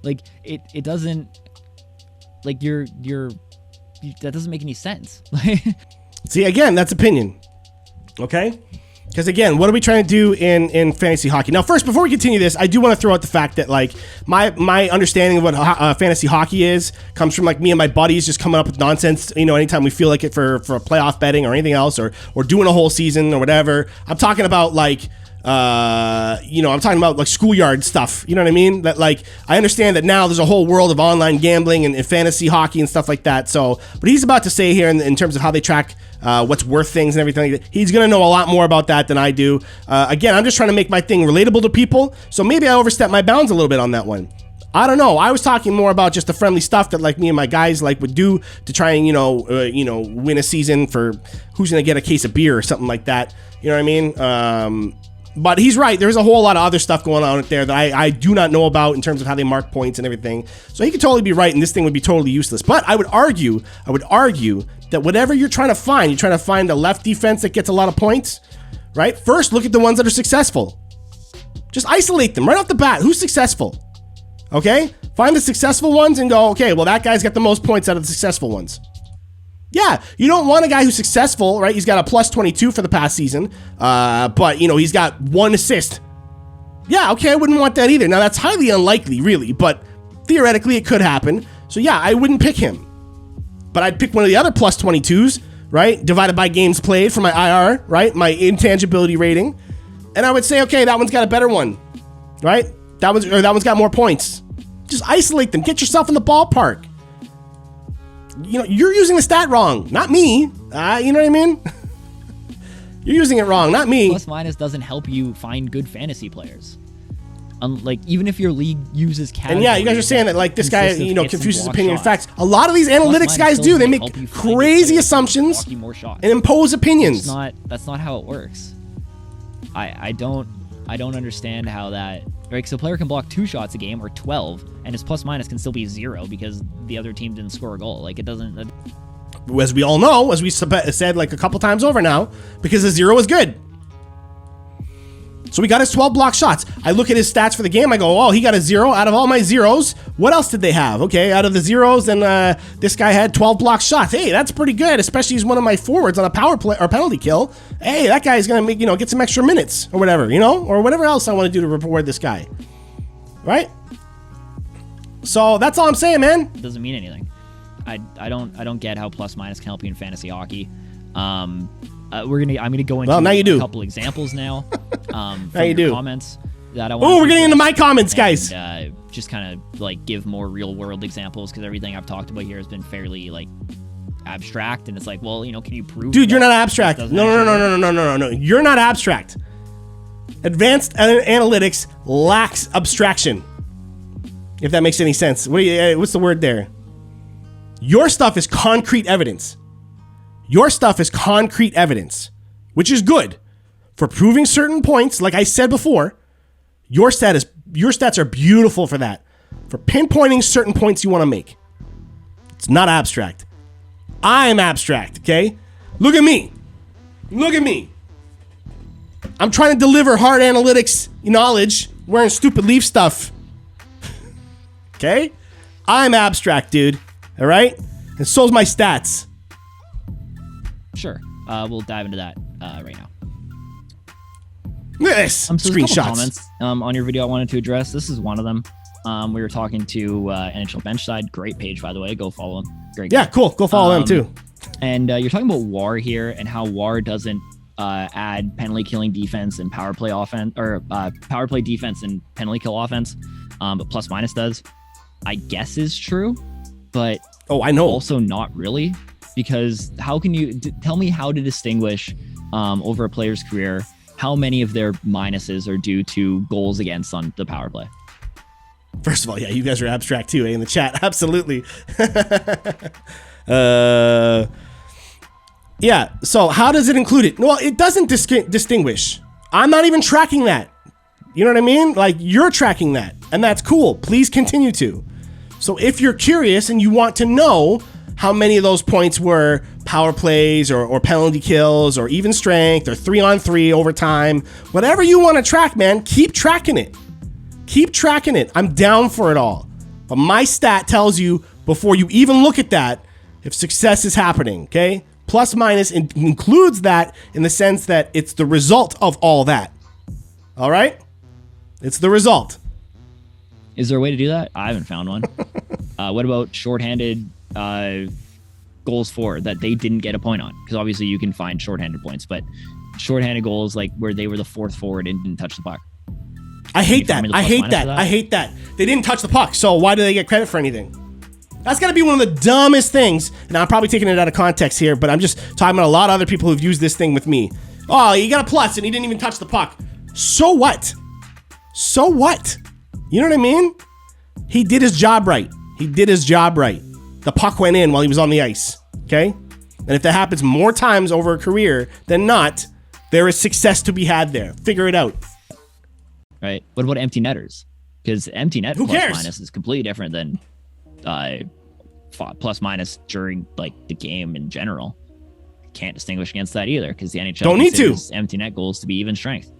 Like, it doesn't, like, that doesn't make any sense. See, again, that's opinion. Okay? Because again, what are we trying to do in fantasy hockey? Now, first, before we continue this, I do want to throw out the fact that like my understanding of what fantasy hockey is comes from like me and my buddies just coming up with nonsense. You know, anytime we feel like it for playoff betting or anything else, or doing a whole season or whatever. I'm talking about like. I'm talking about like schoolyard stuff. You know what I mean? That like I understand that now there's a whole world of online gambling and fantasy hockey and stuff like that. So, what he's about to say here in terms of how they track what's worth things and everything, he's gonna know a lot more about that than I do. Again, I'm just trying to make my thing relatable to people. So maybe I overstepped my bounds a little bit on that one. I don't know. I was talking more about just the friendly stuff that like me and my guys like would do to try and win a season for who's gonna get a case of beer or something like that. You know what I mean? But he's right. There's a whole lot of other stuff going on out there that I do not know about in terms of how they mark points and everything. So he could totally be right, and this thing would be totally useless. But I would argue that whatever you're trying to find a left defense that gets a lot of points, right? First, look at the ones that are successful. Just isolate them right off the bat. Who's successful? Okay? Find the successful ones and go, okay, well, that guy's got the most points out of the successful ones. Yeah, you don't want a guy who's successful, right? He's got a plus 22 for the past season, but, he's got 1 assist. Yeah, okay, I wouldn't want that either. Now, that's highly unlikely, really, but theoretically it could happen. So, yeah, I wouldn't pick him. But I'd pick one of the other plus 22s, right? Divided by games played for my IR, right? My intangibility rating. And I would say, okay, that one's got a better one, right? That one's got more points. Just isolate them. Get yourself in the ballpark. You're using the stat wrong, not me. You know what I mean? You're using it wrong, not me. Plus minus doesn't help you find good fantasy players. Like, even if your league uses categories. And yeah, you guys are saying that like this guy, confuses opinion and facts. A lot of these analytics guys do. They make crazy assumptions and impose opinions. That's not how it works. I don't understand how that. Right, so a player can block 2 shots a game or 12, and his plus minus can still be 0 because the other team didn't score a goal. Like, it doesn't. As we all know, as we said like a couple times over now, because the 0 is good. So we got his 12 block shots. I look at his stats for the game. I go, oh, he got a 0 out of all my zeros. What else did they have? Okay, out of the zeros, then this guy had 12 block shots. Hey, that's pretty good, especially he's one of my forwards on a power play or penalty kill. Hey, that guy's gonna make get some extra minutes or whatever, or whatever else I want to do to reward this guy, right? So that's all I'm saying, man. It doesn't mean anything. I don't get how plus minus can help you in fantasy hockey. I'm gonna go into a couple examples now. From now you do. Comments that I want. Oh, we're getting into my comments, guys. Just kind of like give more real world examples because everything I've talked about here has been fairly like abstract, and it's like, well, can you prove? Dude, you're not abstract. No. You're not abstract. Advanced analytics lacks abstraction. If that makes any sense. What's the word there? Your stuff is concrete evidence. Your stuff is concrete evidence, which is good for proving certain points. Like I said before, your stats are beautiful for that, for pinpointing certain points you want to make. It's not abstract. I'm abstract, okay? Look at me. I'm trying to deliver hard analytics knowledge wearing stupid Leaf stuff. Okay? I'm abstract, dude. All right? And so's my stats. Sure. We'll dive into that right now. Look at this. So screenshots. Comments on your video I wanted to address. This is one of them. We were talking to NHL Benchside. Great page, by the way. Go follow him. Great guy. Yeah, cool. Go follow them too. And you're talking about WAR here and how WAR doesn't add penalty killing defense and power play offense, or power play defense and penalty kill offense, but plus minus does. I guess is true, but I know. Also not really, because how can you tell me how to distinguish over a player's career how many of their minuses are due to goals against on the power play? First of all, yeah, you guys are abstract too, in the chat. Absolutely. Yeah, so how does it include it? Well, it doesn't distinguish. I'm not even tracking that. You know what I mean? Like, you're tracking that, and that's cool. Please continue to. So if you're curious and you want to know how many of those points were power plays or penalty kills or even strength or 3-on-3 overtime, whatever you want to track, man, keep tracking it. Keep tracking it. I'm down for it all. But my stat tells you before you even look at that if success is happening, okay? Plus minus includes that in the sense that it's the result of all that. All right? It's the result. Is there a way to do that? I haven't found one. What about shorthanded goals for that they didn't get a point on? Because obviously you can find shorthanded points, but shorthanded goals like where they were the fourth forward and didn't touch the puck. I hate that. I hate that. I hate that. They didn't touch the puck, so why do they get credit for anything? That's got to be one of the dumbest things. And I'm probably taking it out of context here, but I'm just talking about a lot of other people who've used this thing with me. Oh, you got a plus and he didn't even touch the puck. So what? So what? You know what I mean? He did his job right. He did his job right. The puck went in while he was on the ice. Okay? And if that happens more times over a career than not, there is success to be had there. Figure it out. Right. What about empty netters? Because empty net Who plus cares? minus is completely different than plus minus during like the game in general. Can't distinguish against that either because the NHL don't need to empty net goals to be even strength.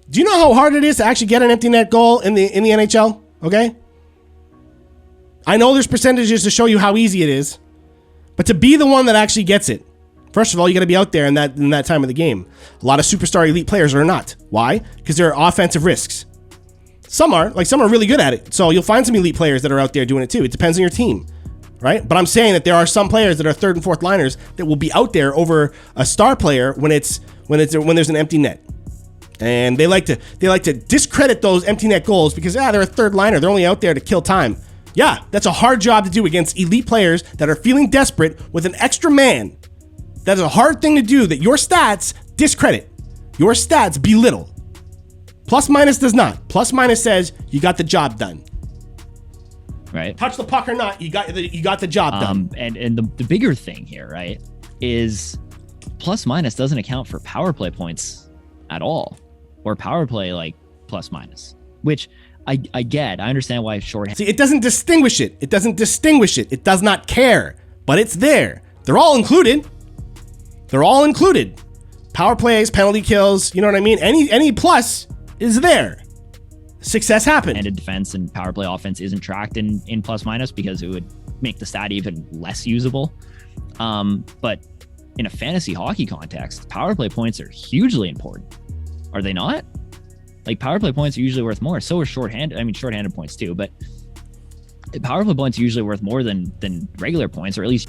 Do you know how hard it is to actually get an empty net goal in the NHL? Okay. I know there's percentages to show you how easy it is, but to be the one that actually gets it, first of all, you got to be out there in that time of the game. A lot of superstar elite players are not. Why? Because there are offensive risks. Some are really good at it. So you'll find some elite players that are out there doing it too. It depends on your team, right? But I'm saying that there are some players that are third and fourth liners that will be out there over a star player when there's an empty net. And they like to discredit those empty net goals because they're a third liner. They're only out there to kill time. Yeah, that's a hard job to do against elite players that are feeling desperate with an extra man. That is a hard thing to do that your stats discredit. Your stats belittle. Plus minus does not. Plus minus says you got the job done. Right. Touch the puck or not, you got the job done. And the bigger thing here, right, is plus minus doesn't account for power play points at all, or power play like plus minus, which I get. I understand why shorthand. See, it doesn't distinguish it. It doesn't distinguish it. It does not care, but it's there. They're all included. They're all included. Power plays, penalty kills. You know what I mean? Any plus is there. Success happened. And a defense and power play offense isn't tracked in plus minus because it would make the stat even less usable. But in a fantasy hockey context, power play points are hugely important. Are they not? Like power play points are usually worth more. So are shorthanded. I mean, shorthanded points too, but power play points are usually worth more than regular points, or at least.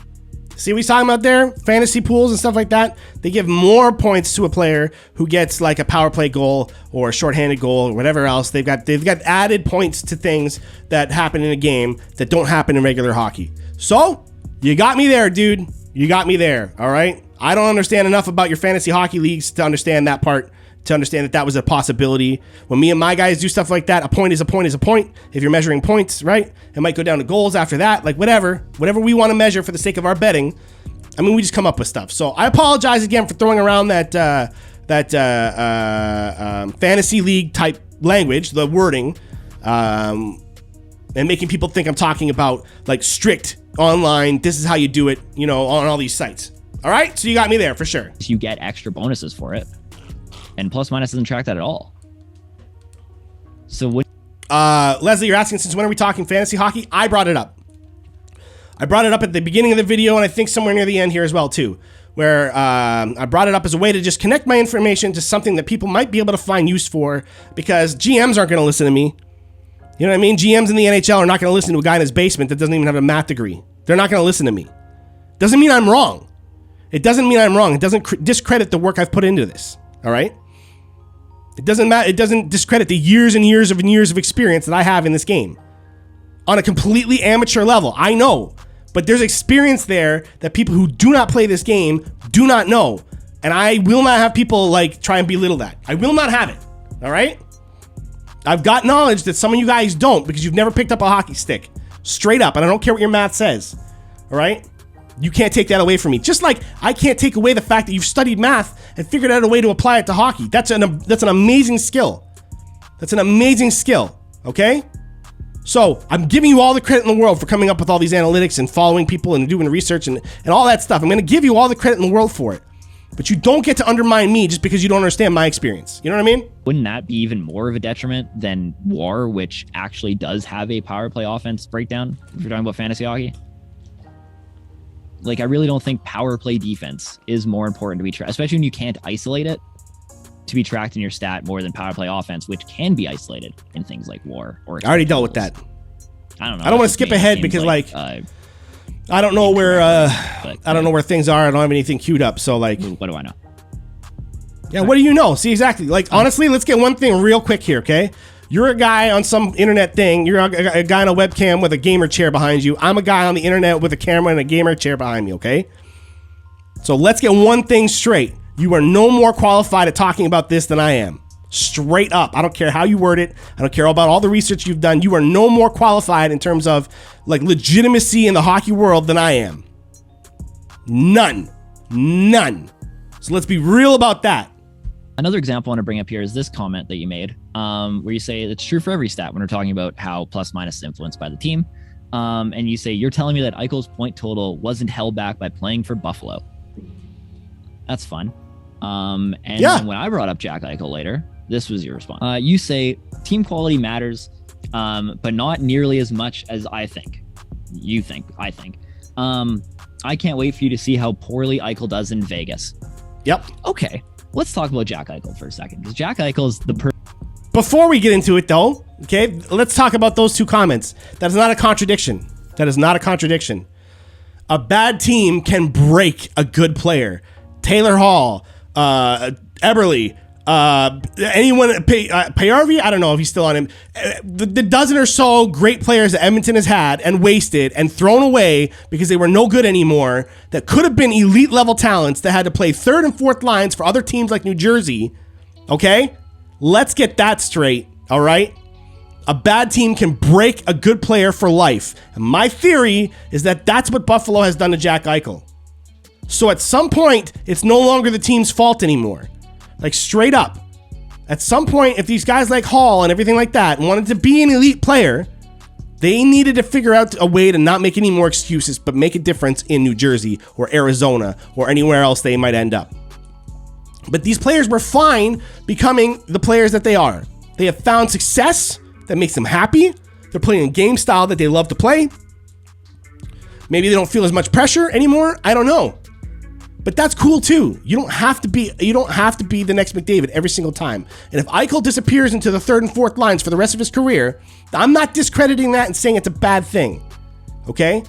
See what he's talking about there? Fantasy pools and stuff like that. They give more points to a player who gets like a power play goal or a shorthanded goal or whatever else. They've got added points to things that happen in a game that don't happen in regular hockey. So you got me there, dude. You got me there. All right. I don't understand enough about your fantasy hockey leagues to understand that part. To understand that was a possibility. When me and my guys do stuff like that, a point is a point is a point. If you're measuring points, right? It might go down to goals after that, like whatever we want to measure for the sake of our betting. I mean, we just come up with stuff. So I apologize again for throwing around that fantasy league type language, the wording, and making people think I'm talking about like strict online. This is how you do it, on all these sites. All right, so you got me there for sure. You get extra bonuses for it. And plus minus doesn't track that at all. So what? Leslie, you're asking since when are we talking fantasy hockey? I brought it up. I brought it up at the beginning of the video, and I think somewhere near the end here as well too, where I brought it up as a way to just connect my information to something that people might be able to find use for, because GMs aren't going to listen to me. You know what I mean? GMs in the NHL are not going to listen to a guy in his basement that doesn't even have a math degree. They're not going to listen to me. Doesn't mean I'm wrong. It doesn't mean I'm wrong. It doesn't discredit the work I've put into this. All right? It doesn't matter. It doesn't discredit the years and years of experience that I have in this game on a completely amateur level. I know, but there's experience there that people who do not play this game do not know. And I will not have people like try and belittle that. I will not have it. All right. I've got knowledge that some of you guys don't because you've never picked up a hockey stick. Straight up. And I don't care what your math says. All right? You can't take that away from me. Just like I can't take away the fact that you've studied math and figured out a way to apply it to hockey. That's an amazing skill. That's an amazing skill. Okay? So I'm giving you all the credit in the world for coming up with all these analytics and following people and doing research and all that stuff. I'm going to give you all the credit in the world for it. But you don't get to undermine me just because you don't understand my experience. You know what I mean? Wouldn't that be even more of a detriment than WAR, which actually does have a power play offense breakdown, if you're talking about fantasy hockey? Like, I really don't think power play defense is more important to be tracked, especially when you can't isolate it, to be tracked in your stat more than power play offense, which can be isolated in things like WAR. Or I already dealt with that. I don't know. I don't want to skip ahead because I don't know where I don't know where things are. I don't have anything queued up. So like, what do I know? Yeah, what do you know? See, exactly. Like, honestly, let's get one thing real quick here, okay? You're a guy on some internet thing. You're a guy on a webcam with a gamer chair behind you. I'm a guy on the internet with a camera and a gamer chair behind me, okay? So let's get one thing straight. You are no more qualified at talking about this than I am. Straight up. I don't care how you word it. I don't care about all the research you've done. You are no more qualified in terms of like legitimacy in the hockey world than I am. None. So let's be real about that. Another example I want to bring up here is this comment that you made, where you say it's true for every stat when we're talking about how plus minus is influenced by the team. And you say, you're telling me that Eichel's point total wasn't held back by playing for Buffalo. That's fun. And then when I brought up Jack Eichel later, this was your response. You say team quality matters, but not nearly as much as I think. You think, I think. I can't wait for you to see how poorly Eichel does in Vegas. Yep. Okay. Let's talk about Jack Eichel for a second, because Jack Eichel is the Before we get into it, though, okay, let's talk about those two comments. That is not a contradiction. A bad team can break a good player. Taylor Hall, Eberle, anyone, Payarvi, I don't know if he's still on him. The dozen or so great players that Edmonton has had and wasted and thrown away because they were no good anymore, that could have been elite level talents that had to play third and fourth lines for other teams like New Jersey. Okay? Let's get that straight, all right? A bad team can break a good player for life. And my theory is that that's what Buffalo has done to Jack Eichel. So at some point, it's no longer the team's fault anymore. Like, straight up. At some point, if these guys like Hall and everything like that wanted to be an elite player, they needed to figure out a way to not make any more excuses, but make a difference in New Jersey or Arizona or anywhere else they might end up. But these players were fine becoming the players that they are. They have found success that makes them happy. They're playing a game style that they love to play. Maybe they don't feel as much pressure anymore. I don't know. But that's cool too. You don't have to be the next McDavid every single time. And if Eichel disappears into the third and fourth lines for the rest of his career, I'm not discrediting that and saying it's a bad thing. Okay?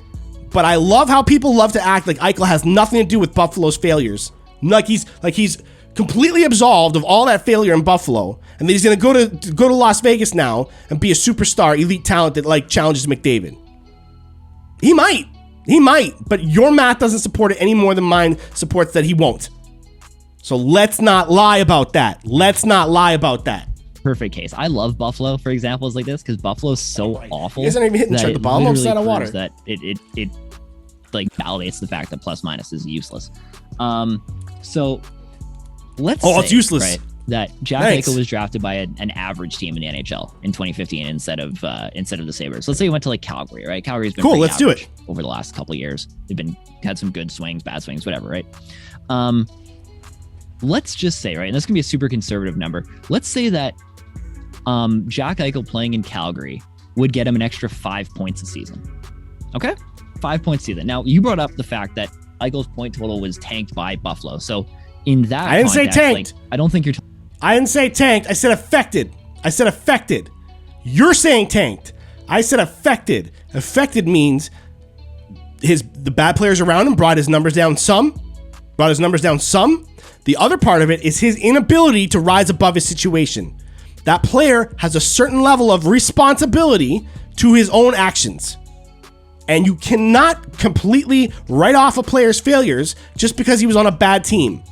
But I love how people love to act like Eichel has nothing to do with Buffalo's failures. Like he's completely absolved of all that failure in Buffalo, and that he's going to go to Las Vegas now and be a superstar, elite talent that like challenges McDavid. He might, but your math doesn't support it any more than mine supports that he won't. So let's not lie about that. Perfect case. I love Buffalo for examples like this, because Buffalo's so awful. He hasn't even hit the bottom of the water. That it like validates the fact that plus minus is useless. So let's say, it's useless. Right, that Jack Eichel was drafted by an average team in the NHL in 2015 instead of the Sabres. Let's say he went to like Calgary, right? Calgary's been cool. Let's do it over the last couple of years. They've had some good swings, bad swings, whatever, right? Let's just say, right, and this can be a super conservative number. Let's say that Jack Eichel playing in Calgary would get him an extra 5 points a season. Okay, 5 points a season. Now you brought up the fact that Eichel's point total was tanked by Buffalo, so in that I didn't say tanked. Like, I don't think you're. I didn't say tanked. I said affected. You're saying tanked. I said affected. Affected means the bad players around him brought his numbers down some. The other part of it is his inability to rise above his situation. That player has a certain level of responsibility to his own actions. And you cannot completely write off a player's failures just because he was on a bad team.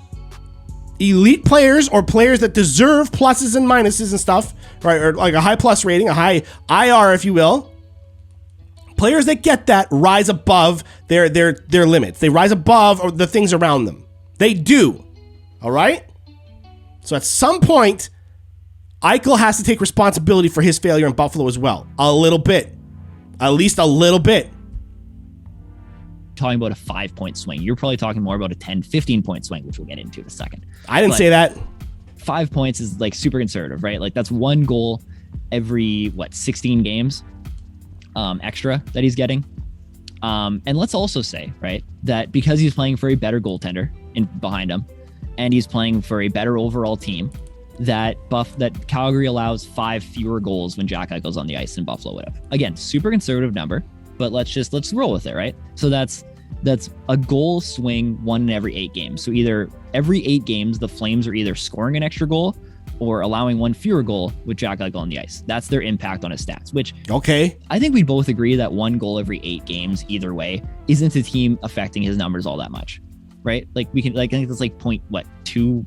elite players or players that deserve pluses and minuses and stuff, right? Or like a high plus rating, a high IR, if you will. Players that get that rise above their limits. They rise above the things around them. They do. All right? So at some point, Eichel has to take responsibility for his failure in Buffalo as well. A little bit. At least a little bit. Talking about a 5-point swing. You're probably talking more about a 10, 15-point swing, which we'll get into in a second. I didn't say that. 5 points is like super conservative, right? Like that's one goal every, 16 games extra that he's getting. And let's also say, right, that because he's playing for a better goaltender behind him, and he's playing for a better overall team, that Calgary allows 5 fewer goals when Jack Eichel's on the ice than Buffalo would have. Again, super conservative number, but let's roll with it, right? So that's a goal swing 1 in every 8 games. So either every 8 games, the Flames are either scoring an extra goal or allowing 1 fewer goal with Jack Eichel on the ice. That's their impact on his stats, which okay, I think we both agree that 1 goal every 8 games, either way, isn't a team affecting his numbers all that much, right? Like we can, I think that's like 2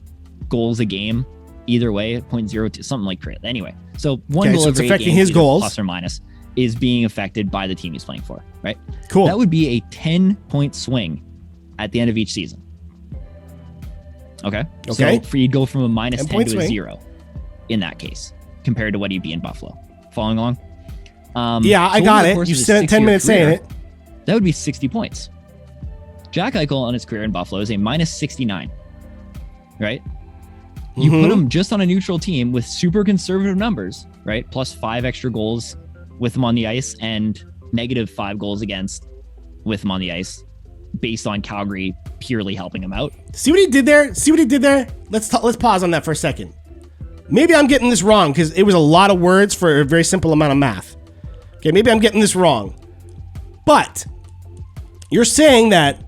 goals a game either way, 0.02, something like crazy. Anyway, so 1 goal so it's every 8 affecting games, his goals, plus or minus, is being affected by the team he's playing for, right? Cool. That would be a 10-point swing at the end of each season. Okay. So you'd go from a minus 10 to a 0 in that case, compared to what he'd be in Buffalo. Following along? I got it. You spent 10 minutes saying it. That would be 60 points. Jack Eichel on his career in Buffalo is a minus 69, right? You put him just on a neutral team with super conservative numbers, right? Plus 5 extra goals with him on the ice and negative 5 goals against with him on the ice, based on Calgary purely helping him out. See what he did there? Let's pause on that for a second. Maybe I'm getting this wrong because it was a lot of words for a very simple amount of math. Okay, maybe I'm getting this wrong. But you're saying that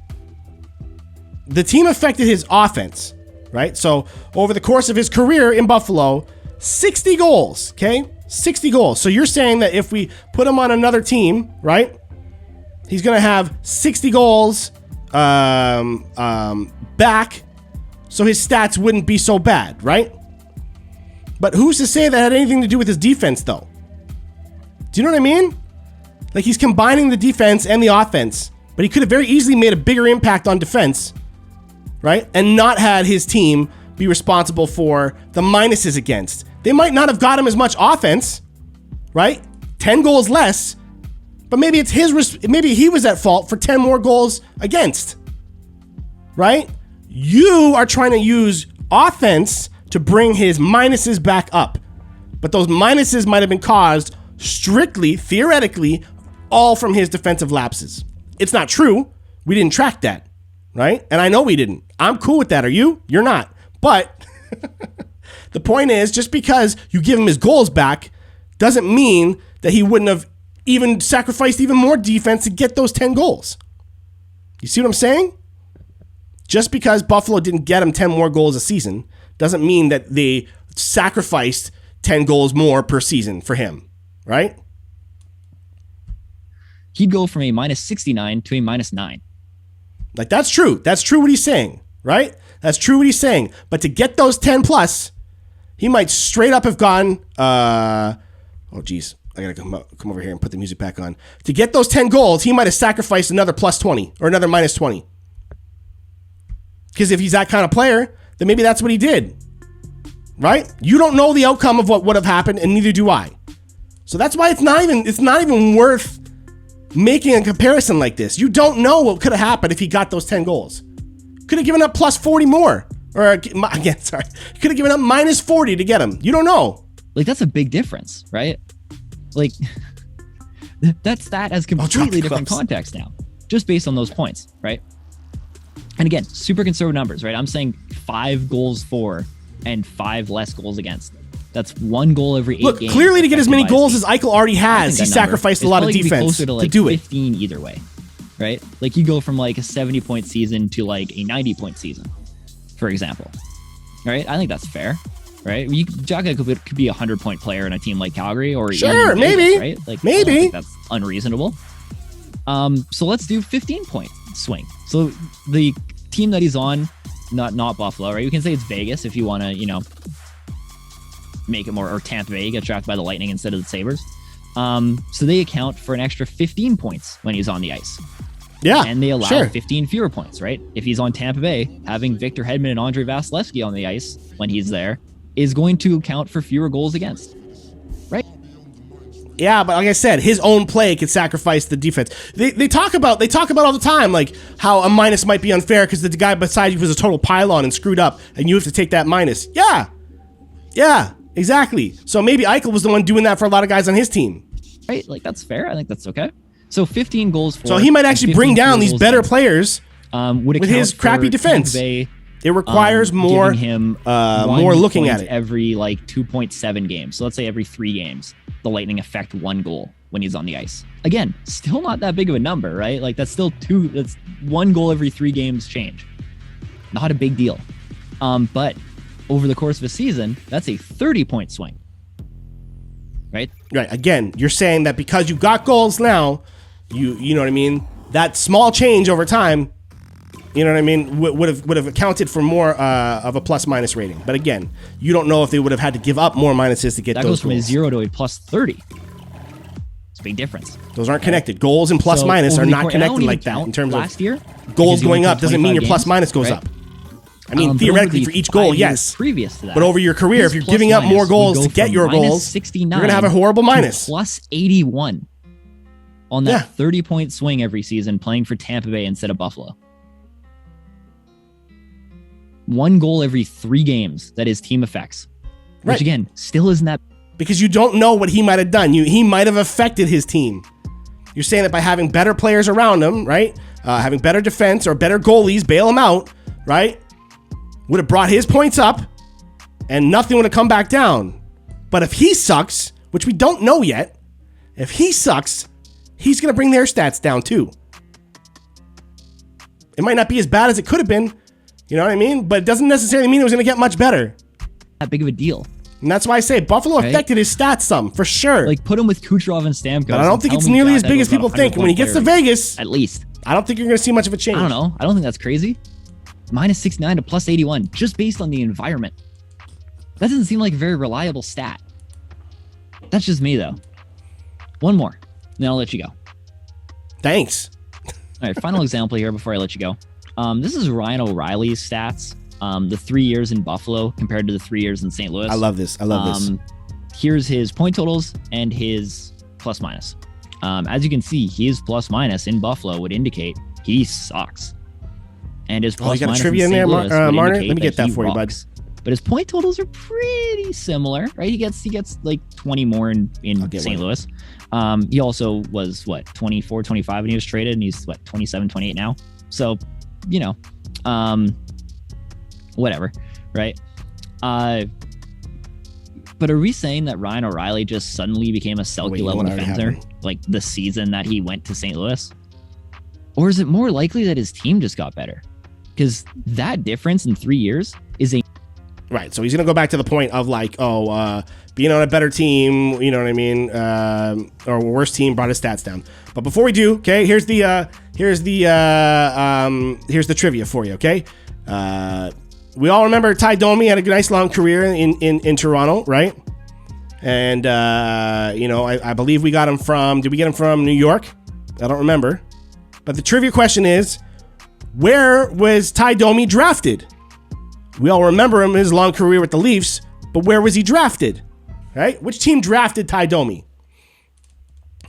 the team affected his offense, right? So over the course of his career in Buffalo, 60 goals, okay? 60 goals. So you're saying that if we put him on another team, right, he's going to have 60 goals back, so his stats wouldn't be so bad, right? But who's to say that had anything to do with his defense, though? Do you know what I mean? Like, he's combining the defense and the offense, but he could have very easily made a bigger impact on defense, right? And not had his team be responsible for the minuses against. They might not have got him as much offense, right? 10 goals less, but maybe it's maybe he was at fault for 10 more goals against, right? You are trying to use offense to bring his minuses back up, but those minuses might have been caused strictly, theoretically, all from his defensive lapses. It's not true. We didn't track that, right? And I know we didn't. I'm cool with that. Are you? You're not. But the point is, just because you give him his goals back doesn't mean that he wouldn't have even sacrificed even more defense to get those 10 goals. You see what I'm saying? Just because Buffalo didn't get him 10 more goals a season doesn't mean that they sacrificed 10 goals more per season for him, right? He'd go from a minus 69 to a minus 9. Like, that's true. That's true what he's saying, right? That's true what he's saying. But to get those 10 plus, he might straight up have gone, oh, geez. I got to come over here and put the music back on. To get those 10 goals, he might have sacrificed another plus 20 or another minus 20. Because if he's that kind of player, then maybe that's what he did, right? You don't know the outcome of what would have happened, and neither do I. So that's why it's not even worth making a comparison like this. You don't know what could have happened if he got those 10 goals. Could have given up plus 40 more. Or again, sorry. Could have given up minus 40 to get him. You don't know. Like, that's a big difference, right? Like, that stat has completely different context now, just based on those points, right? And again, super conservative numbers, right? I'm saying 5 goals for and 5 less goals against. That's 1 goal every 8 games. Look, clearly to get as many goals as Eichel already has, he sacrificed a lot of defense to like do it. 15 either way, right? Like, you go from like a 70-point season to like a 90-point season, for example. All right, I think that's fair, right? Jack Eichel could be a 100-point player in a team like Calgary, or sure, even maybe, Vegas, right? Like, maybe I don't think that's unreasonable. So let's do 15-point swing. So the team that he's on not Buffalo, right? You can say it's Vegas if you want to, make it more, or Tampa Bay gets drafted by the Lightning instead of the Sabres. So they account for an extra 15 points when he's on the ice. Yeah, and they allow 15 fewer points, right? If he's on Tampa Bay, having Victor Hedman and Andre Vasilevsky on the ice when he's there is going to account for fewer goals against, right? Yeah, but like I said, his own play could sacrifice the defense. They talk about all the time, like how a minus might be unfair because the guy beside you was a total pylon and screwed up, and you have to take that minus. Yeah, exactly. So maybe Eichel was the one doing that for a lot of guys on his team. Right, like that's fair. I think that's okay. So 15 goals for. So he might actually bring down these better players with his crappy defense. It requires more him more looking at it every like 2.7 games. So let's say every 3 games, the Lightning affect 1 goal when he's on the ice. Again, still not that big of a number, right? Like that's 1 goal every 3 games change. Not a big deal. But over the course of a season, that's a 30-point swing. Right? Right. Again, you're saying that because you got goals now, you know what I mean? That small change over time, you know what I mean, would have accounted for more of a plus-minus rating. But again, you don't know if they would have had to give up more minuses to get that those goes from goals. a 0 to a plus 30. It's a big difference. Those aren't connected. Goals and plus-minus are not connected like that in terms last year, of goals going up doesn't mean your plus-minus goes up. I mean, theoretically, for each goal, yes. Previous to that, but over your career, if you're giving up more goals to get your goals, you're going to have a horrible minus. Plus 81 on that 30-point swing every season playing for Tampa Bay instead of Buffalo. 1 goal every 3 games that his team affects. Which, again, still isn't that... Because you don't know what he might have done. He might have affected his team. You're saying that by having better players around him, right? Having better defense or better goalies, bail him out, right? Would have brought his points up and nothing would have come back down. But if he sucks, which we don't know yet, if he sucks, he's going to bring their stats down too. It might not be as bad as it could have been, you know what I mean? But it doesn't necessarily mean it was going to get much better. That big of a deal. And that's why I say Buffalo affected his stats some, for sure. Like, put him with Kucherov and Stamkos. But I don't think it's nearly as big as people think. When he gets to Vegas, at least, I don't think you're going to see much of a change. I don't know. I don't think that's crazy. Minus 69 to plus 81, just based on the environment. That doesn't seem like a very reliable stat. That's just me, though. One more, then I'll let you go. Thanks. All right, final example here before I let you go. This is Ryan O'Reilly's stats. The 3 years in Buffalo compared to the 3 years in St. Louis. I love this. Here's his point totals and his plus minus. As you can see, his plus minus in Buffalo would indicate he sucks. And his plus minus trivia in there, Marner? Let me get that for you, bud. But his point totals are pretty similar, right? He gets like 20 more in St. Louis. He also was 24, 25 when he was traded, and he's 27, 28 now. So, whatever, right? But are we saying that Ryan O'Reilly just suddenly became a Selke level defender like the season that he went to St. Louis? Or is it more likely that his team just got better? Because that difference in 3 years is a... Right, so he's going to go back to the point of being on a better team, you know what I mean, or a worse team brought his stats down. But before we do, okay, here's the trivia for you, okay? We all remember Ty Domi had a nice long career in Toronto, right? And I believe we got him from... Did we get him from New York? I don't remember. But the trivia question is, where was Ty Domi drafted? We all remember him, his long career with the Leafs, but where was he drafted? Right? Which team drafted Ty Domi?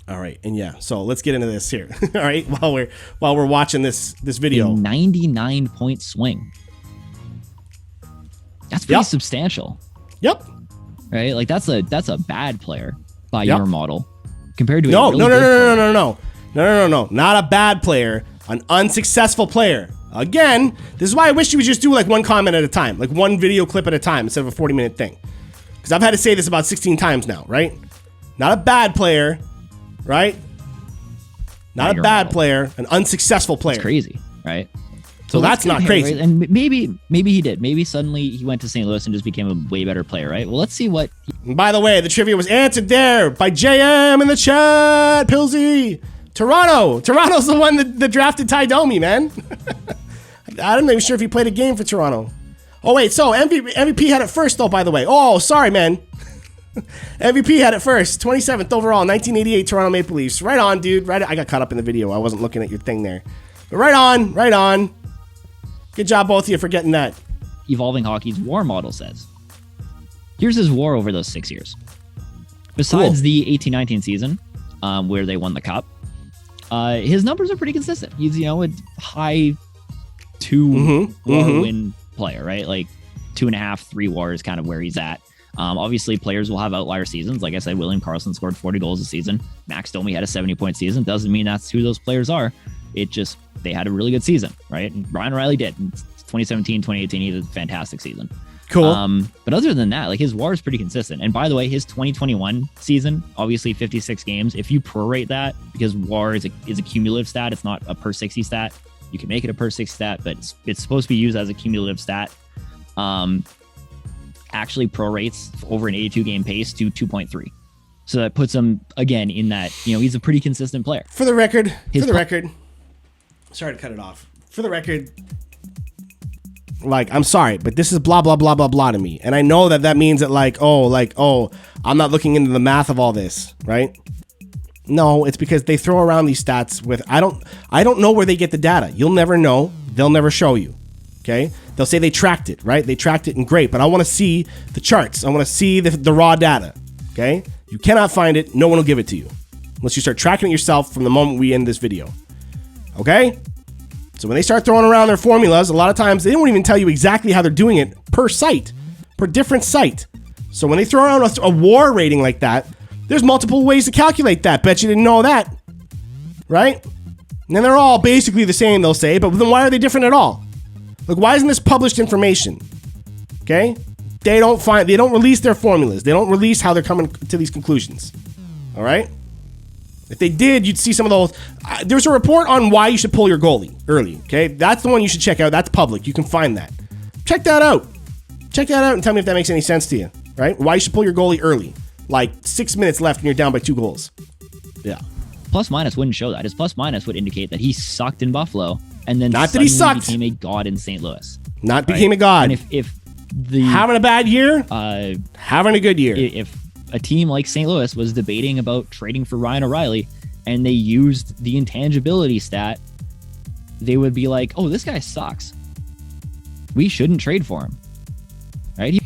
All right, and so let's get into this here. All right, while we're watching this video. A 99-point swing. That's pretty substantial. Yep. Right? Like that's a bad player by your model compared to No, not a bad player, an unsuccessful player. Again, this is why I wish you would just do one comment at a time, like one video clip at a time instead of a 40-minute thing. Because I've had to say this about 16 times now, right? Not a bad player, right? Not a bad player, an unsuccessul player. It's crazy, right? So that's not crazy. Right? And maybe he did. Maybe suddenly he went to St. Louis and just became a way better player, right? Well, let's see what... And by the way, the trivia was answered there by JM in the chat, Pilsy. Toronto's the one that drafted Ty Domi, man. I'm not even sure if he played a game for Toronto. Oh, wait. So MVP had it first, though, by the way. Oh, sorry, man. MVP had it first. 27th overall, 1988 Toronto Maple Leafs. Right on, dude. Right. I got caught up in the video. I wasn't looking at your thing there. But right on. Right on. Good job, both of you, for getting that. Evolving Hockey's WAR model says. Here's his WAR over those 6 years. Besides the 18-19 season, where they won the cup, his numbers are pretty consistent. He's, a high 2 WAR win player, right? Like 2.5, 3 WAR is kind of where he's at. Obviously, players will have outlier seasons. Like I said, William Karlsson scored 40 goals a season. Max Domi had a 70-point season. Doesn't mean that's who those players are. It just, they had a really good season, right? And Ryan O'Reilly did. In 2017, 2018, he had a fantastic season. Cool. But other than that, like his WAR is pretty consistent. And by the way, his 2021 season, obviously 56 games. If you prorate that, because WAR is a cumulative stat, it's not a per 60 stat. You can make it a per 60 stat, but it's supposed to be used as a cumulative stat. Actually prorates over an 82 game pace to 2.3. So that puts him again in that, he's a pretty consistent player. For the record, sorry to cut it off. For the record, I'm sorry, but this is blah, blah, blah, blah, blah to me. And I know that means that I'm not looking into the math of all this, right? No, it's because they throw around these stats with, I don't know where they get the data. You'll never know. They'll never show you. Okay. They'll say they tracked it, right? They tracked it and great, but I want to see the charts. I want to see the raw data. Okay. You cannot find it. No one will give it to you unless you start tracking it yourself from the moment we end this video. Okay. So when they start throwing around their formulas, a lot of times they don't even tell you exactly how they're doing it per site, per different site. So when they throw around a WAR rating like that, there's multiple ways to calculate that. Bet you didn't know that, right? And then they're all basically the same, they'll say, but then why are they different at all? Like, why isn't this published information? Okay? They don't release their formulas. They don't release how they're coming to these conclusions. All right? If they did, you'd see some of those. There's a report on why you should pull your goalie early. Okay? That's the one you should check out. That's public. You can find that. Check that out. Check that out and tell me if that makes any sense to you. Right? Why you should pull your goalie early. Like 6 minutes left and you're down by 2 goals. Yeah. Plus minus wouldn't show that. His plus minus would indicate that he sucked in Buffalo and then not that he sucked. Became a god in St. Louis. Not became a god. And if the having a bad year, having a good year. If a team like St. Louis was debating about trading for Ryan O'Reilly and they used the intangibility stat, they would be like, "Oh, this guy sucks. We shouldn't trade for him." Right?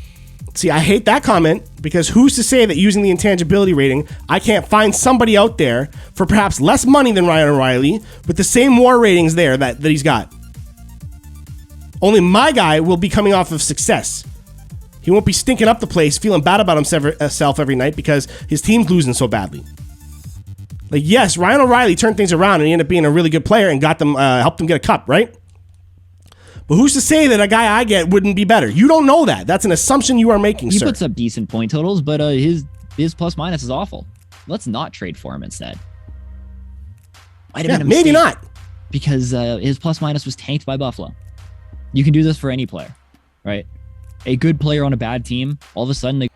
See, I hate that comment because who's to say that using the intangibility rating, I can't find somebody out there for perhaps less money than Ryan O'Reilly with the same WAR ratings there that he's got. Only my guy will be coming off of success. He won't be stinking up the place, feeling bad about himself every night because his team's losing so badly. Like, yes, Ryan O'Reilly turned things around and he ended up being a really good player and got them, helped them get a cup, right? But who's to say that a guy I get wouldn't be better? You don't know that. That's an assumption you are making, He sir. puts up decent point totals, but his plus minus is awful. Let's not trade for him instead. Might have been a maybe mistake, not. because his plus minus was tanked by Buffalo. You can do this for any player, right? A good player on a bad team, all of a sudden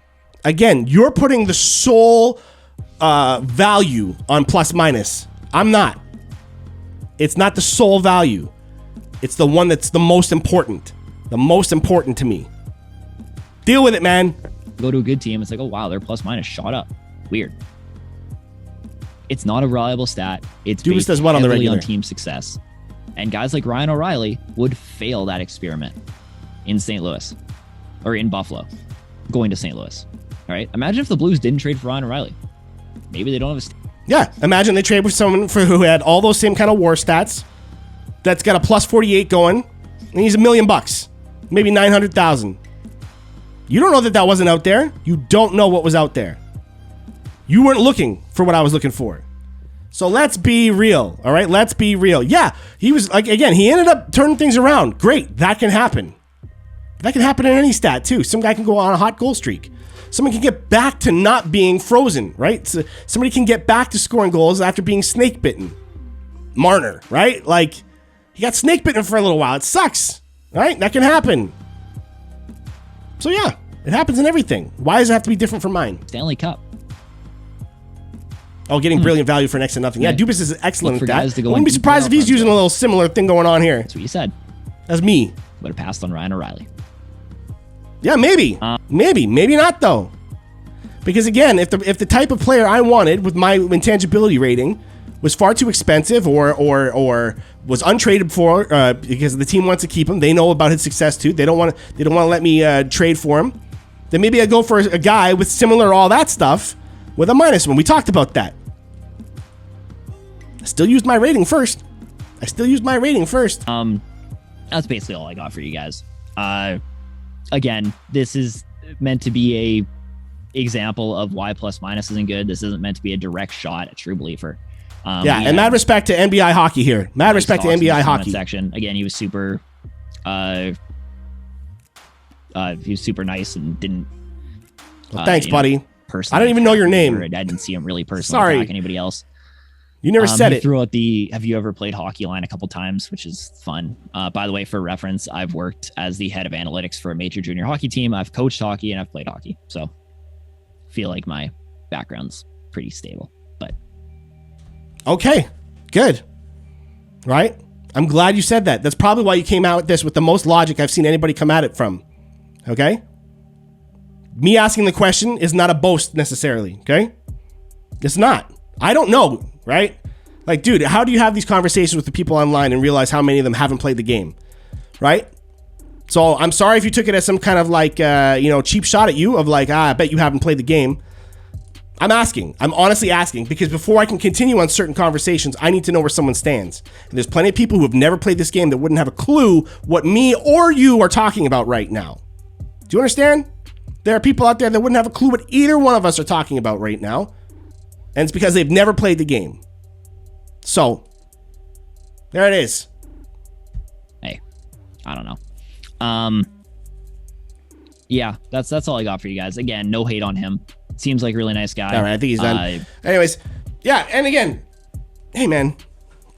Again, you're putting the sole value on plus minus. I'm not. It's not the sole value. It's the one that's the most important. The most important to me. Deal with it, man. go to a good team. It's like, oh wow, their plus minus shot up. Weird. It's not a reliable stat. It's Dubas based does what on the heavily regular? on team success. And guys like Ryan O'Reilly would fail that experiment in St. Louis or in Buffalo, going to St. Louis. All right. Imagine if the Blues didn't trade for Ryan O'Reilly. Maybe they don't have a. Yeah. Imagine they trade with someone who had all those same kind of war stats. That's got a plus 48 going, and he's $1 million, maybe 900,000. You don't know that wasn't out there. You don't know what was out there. You weren't looking for what I was looking for. So let's be real, all right? Let's be real. Yeah, he was, like, again, he ended up turning things around. Great, that can happen. That can happen in any stat, too. Some guy can go on a hot goal streak. Someone can get back to not being frozen, right? So somebody can get back to scoring goals after being snake bitten. Marner, right? Like, he got snake bitten for a little while. It sucks, right? That can happen. So yeah, it happens in everything. Why does it have to be different from mine? Stanley Cup. Oh, getting brilliant value for next to nothing. Yeah, Dubas is excellent Look at for that. guys to go I wouldn't be in surprised if he's playoff using a runs. little similar thing going on here. That's what you said. That's me. Would have passed on Ryan O'Reilly. Yeah, maybe. Maybe not though. Because again, if the type of player I wanted with my intangibility rating was far too expensive or was untraded for because the team wants to keep him, they know about his success too. They don't want to let me trade for him. Then maybe I go for a guy with similar all that stuff with a -1. We talked about that. I still used my rating first. That's basically all I got for you guys. Again, this is meant to be a example of why plus minus isn't good. This isn't meant to be a direct shot at trubeleafer. And mad respect to NBI hockey here. Mad respect to NBI hockey section. Again, he was super nice and didn't. Well, thanks, buddy. Personally, I don't even know your name. I didn't see him really personally attack anybody else. You never said it. Threw out the "Have you ever played hockey?" line a couple times, which is fun. By the way, for reference, I've worked as the head of analytics for a major junior hockey team. I've coached hockey and I've played hockey, so feel like my background's pretty stable. But okay, good. Right? I'm glad you said that. That's probably why you came out with this with the most logic I've seen anybody come at it from. Okay? Me asking the question is not a boast necessarily. Okay? It's not. I don't know, right? Like, dude, how do you have these conversations with the people online and realize how many of them haven't played the game, right? So I'm sorry if you took it as some kind of like, cheap shot at you of like, I bet you haven't played the game. I'm honestly asking, because before I can continue on certain conversations, I need to know where someone stands. And there's plenty of people who have never played this game that wouldn't have a clue what me or you are talking about right now. Do you understand? There are people out there that wouldn't have a clue what either one of us are talking about right now. And it's because they've never played the game. So, there it is. Hey, I don't know. Yeah, that's all I got for you guys. Again, no hate on him. Seems like a really nice guy. All right, I think he's done. Anyways, yeah, and again, hey man,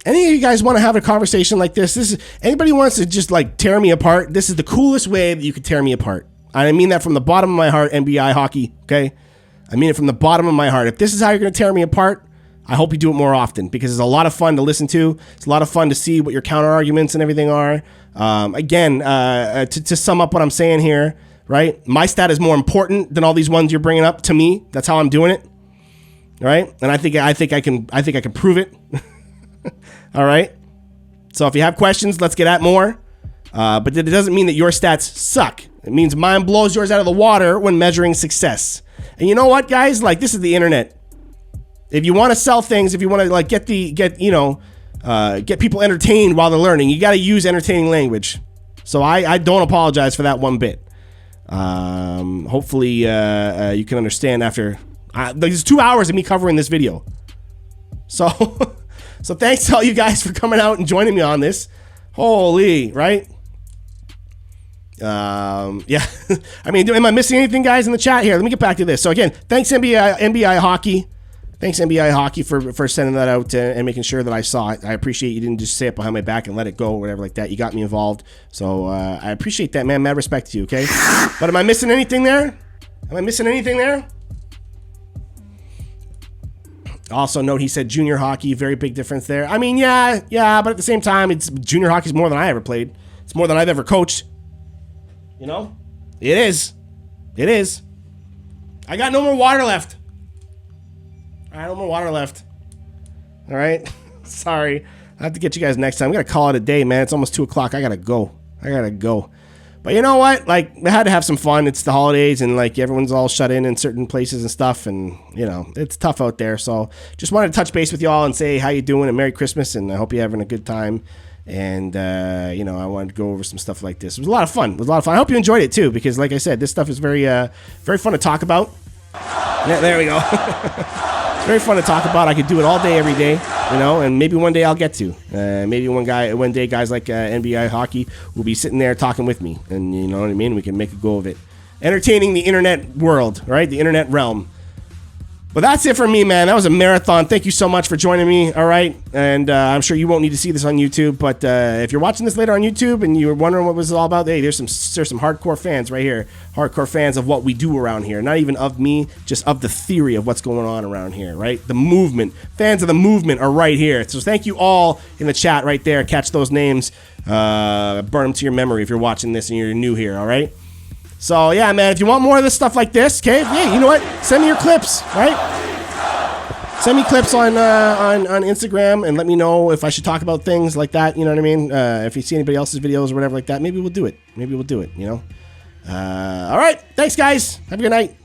any of you guys want to have a conversation like this? Anybody wants to just like tear me apart? This is the coolest way that you could tear me apart. I mean that from the bottom of my heart, NBI hockey, okay? I mean it from the bottom of my heart. If this is how you're going to tear me apart, I hope you do it more often, because it's a lot of fun to listen to. It's a lot of fun to see what your counter arguments and everything are. To sum up what I'm saying here, right? My stat is more important than all these ones you're bringing up to me. That's how I'm doing it, right? And I think I can prove it. All right. So if you have questions, let's get at more. But it doesn't mean that your stats suck. It means mine blows yours out of the water when measuring success. And you know what, guys? Like, this is the internet. If you want to sell things, if you want to like get people entertained while they're learning, you got to use entertaining language. So I don't apologize for that one bit. Hopefully you can understand after there's 2 hours of me covering this video. So thanks to all you guys for coming out and joining me on this. Holy, right? Yeah. I mean, am I missing anything, guys, in the chat here? Let me get back to this. So again, thanks NBI hockey. Thanks NBI hockey for sending that out and making sure that I saw it. I appreciate you didn't just say it behind my back and let it go or whatever like that. You got me involved. So I appreciate that, man. Mad respect to you, okay? But am I missing anything there? Also note he said junior hockey, very big difference there. I mean, yeah, but at the same time, it's junior hockey's more than I ever played. It's more than I've ever coached. You know? It is. I got no more water left. All right, no more water left. All right. Sorry. I have to get you guys next time. I'm going to call it a day, man. It's almost 2 o'clock. I got to go. But you know what? Like, I had to have some fun. It's the holidays, and like everyone's all shut in certain places and stuff, and you know, it's tough out there. So just wanted to touch base with y'all and say how you doing and Merry Christmas, and I hope you're having a good time. And I wanted to go over some stuff like this. It was a lot of fun. I hope you enjoyed it too, because like I said, this stuff is very fun to talk about. Yeah, there we go. It's very fun to talk about. I could do it all day, every day, and maybe one day I'll get to. Maybe one day guys like NBI hockey will be sitting there talking with me, and you know what I mean? We can make a go of it. Entertaining the internet world, right? The internet realm. But that's it for me, man. That was a marathon. Thank you so much for joining me, all right? And I'm sure you won't need to see this on YouTube, but if you're watching this later on YouTube and you're wondering what this is all about, hey, there's some hardcore fans right here. Hardcore fans of what we do around here. Not even of me, just of the theory of what's going on around here, right? The movement. Fans of the movement are right here. So thank you all in the chat right there. Catch those names. Burn them to your memory if you're watching this and you're new here, all right? So, yeah, man, if you want more of this stuff like this, okay, hey, you know what? Send me your clips, right? Send me clips on Instagram and let me know if I should talk about things like that, you know what I mean? If you see anybody else's videos or whatever like that, maybe we'll do it. Maybe we'll do it, you know? All right, thanks, guys. Have a good night.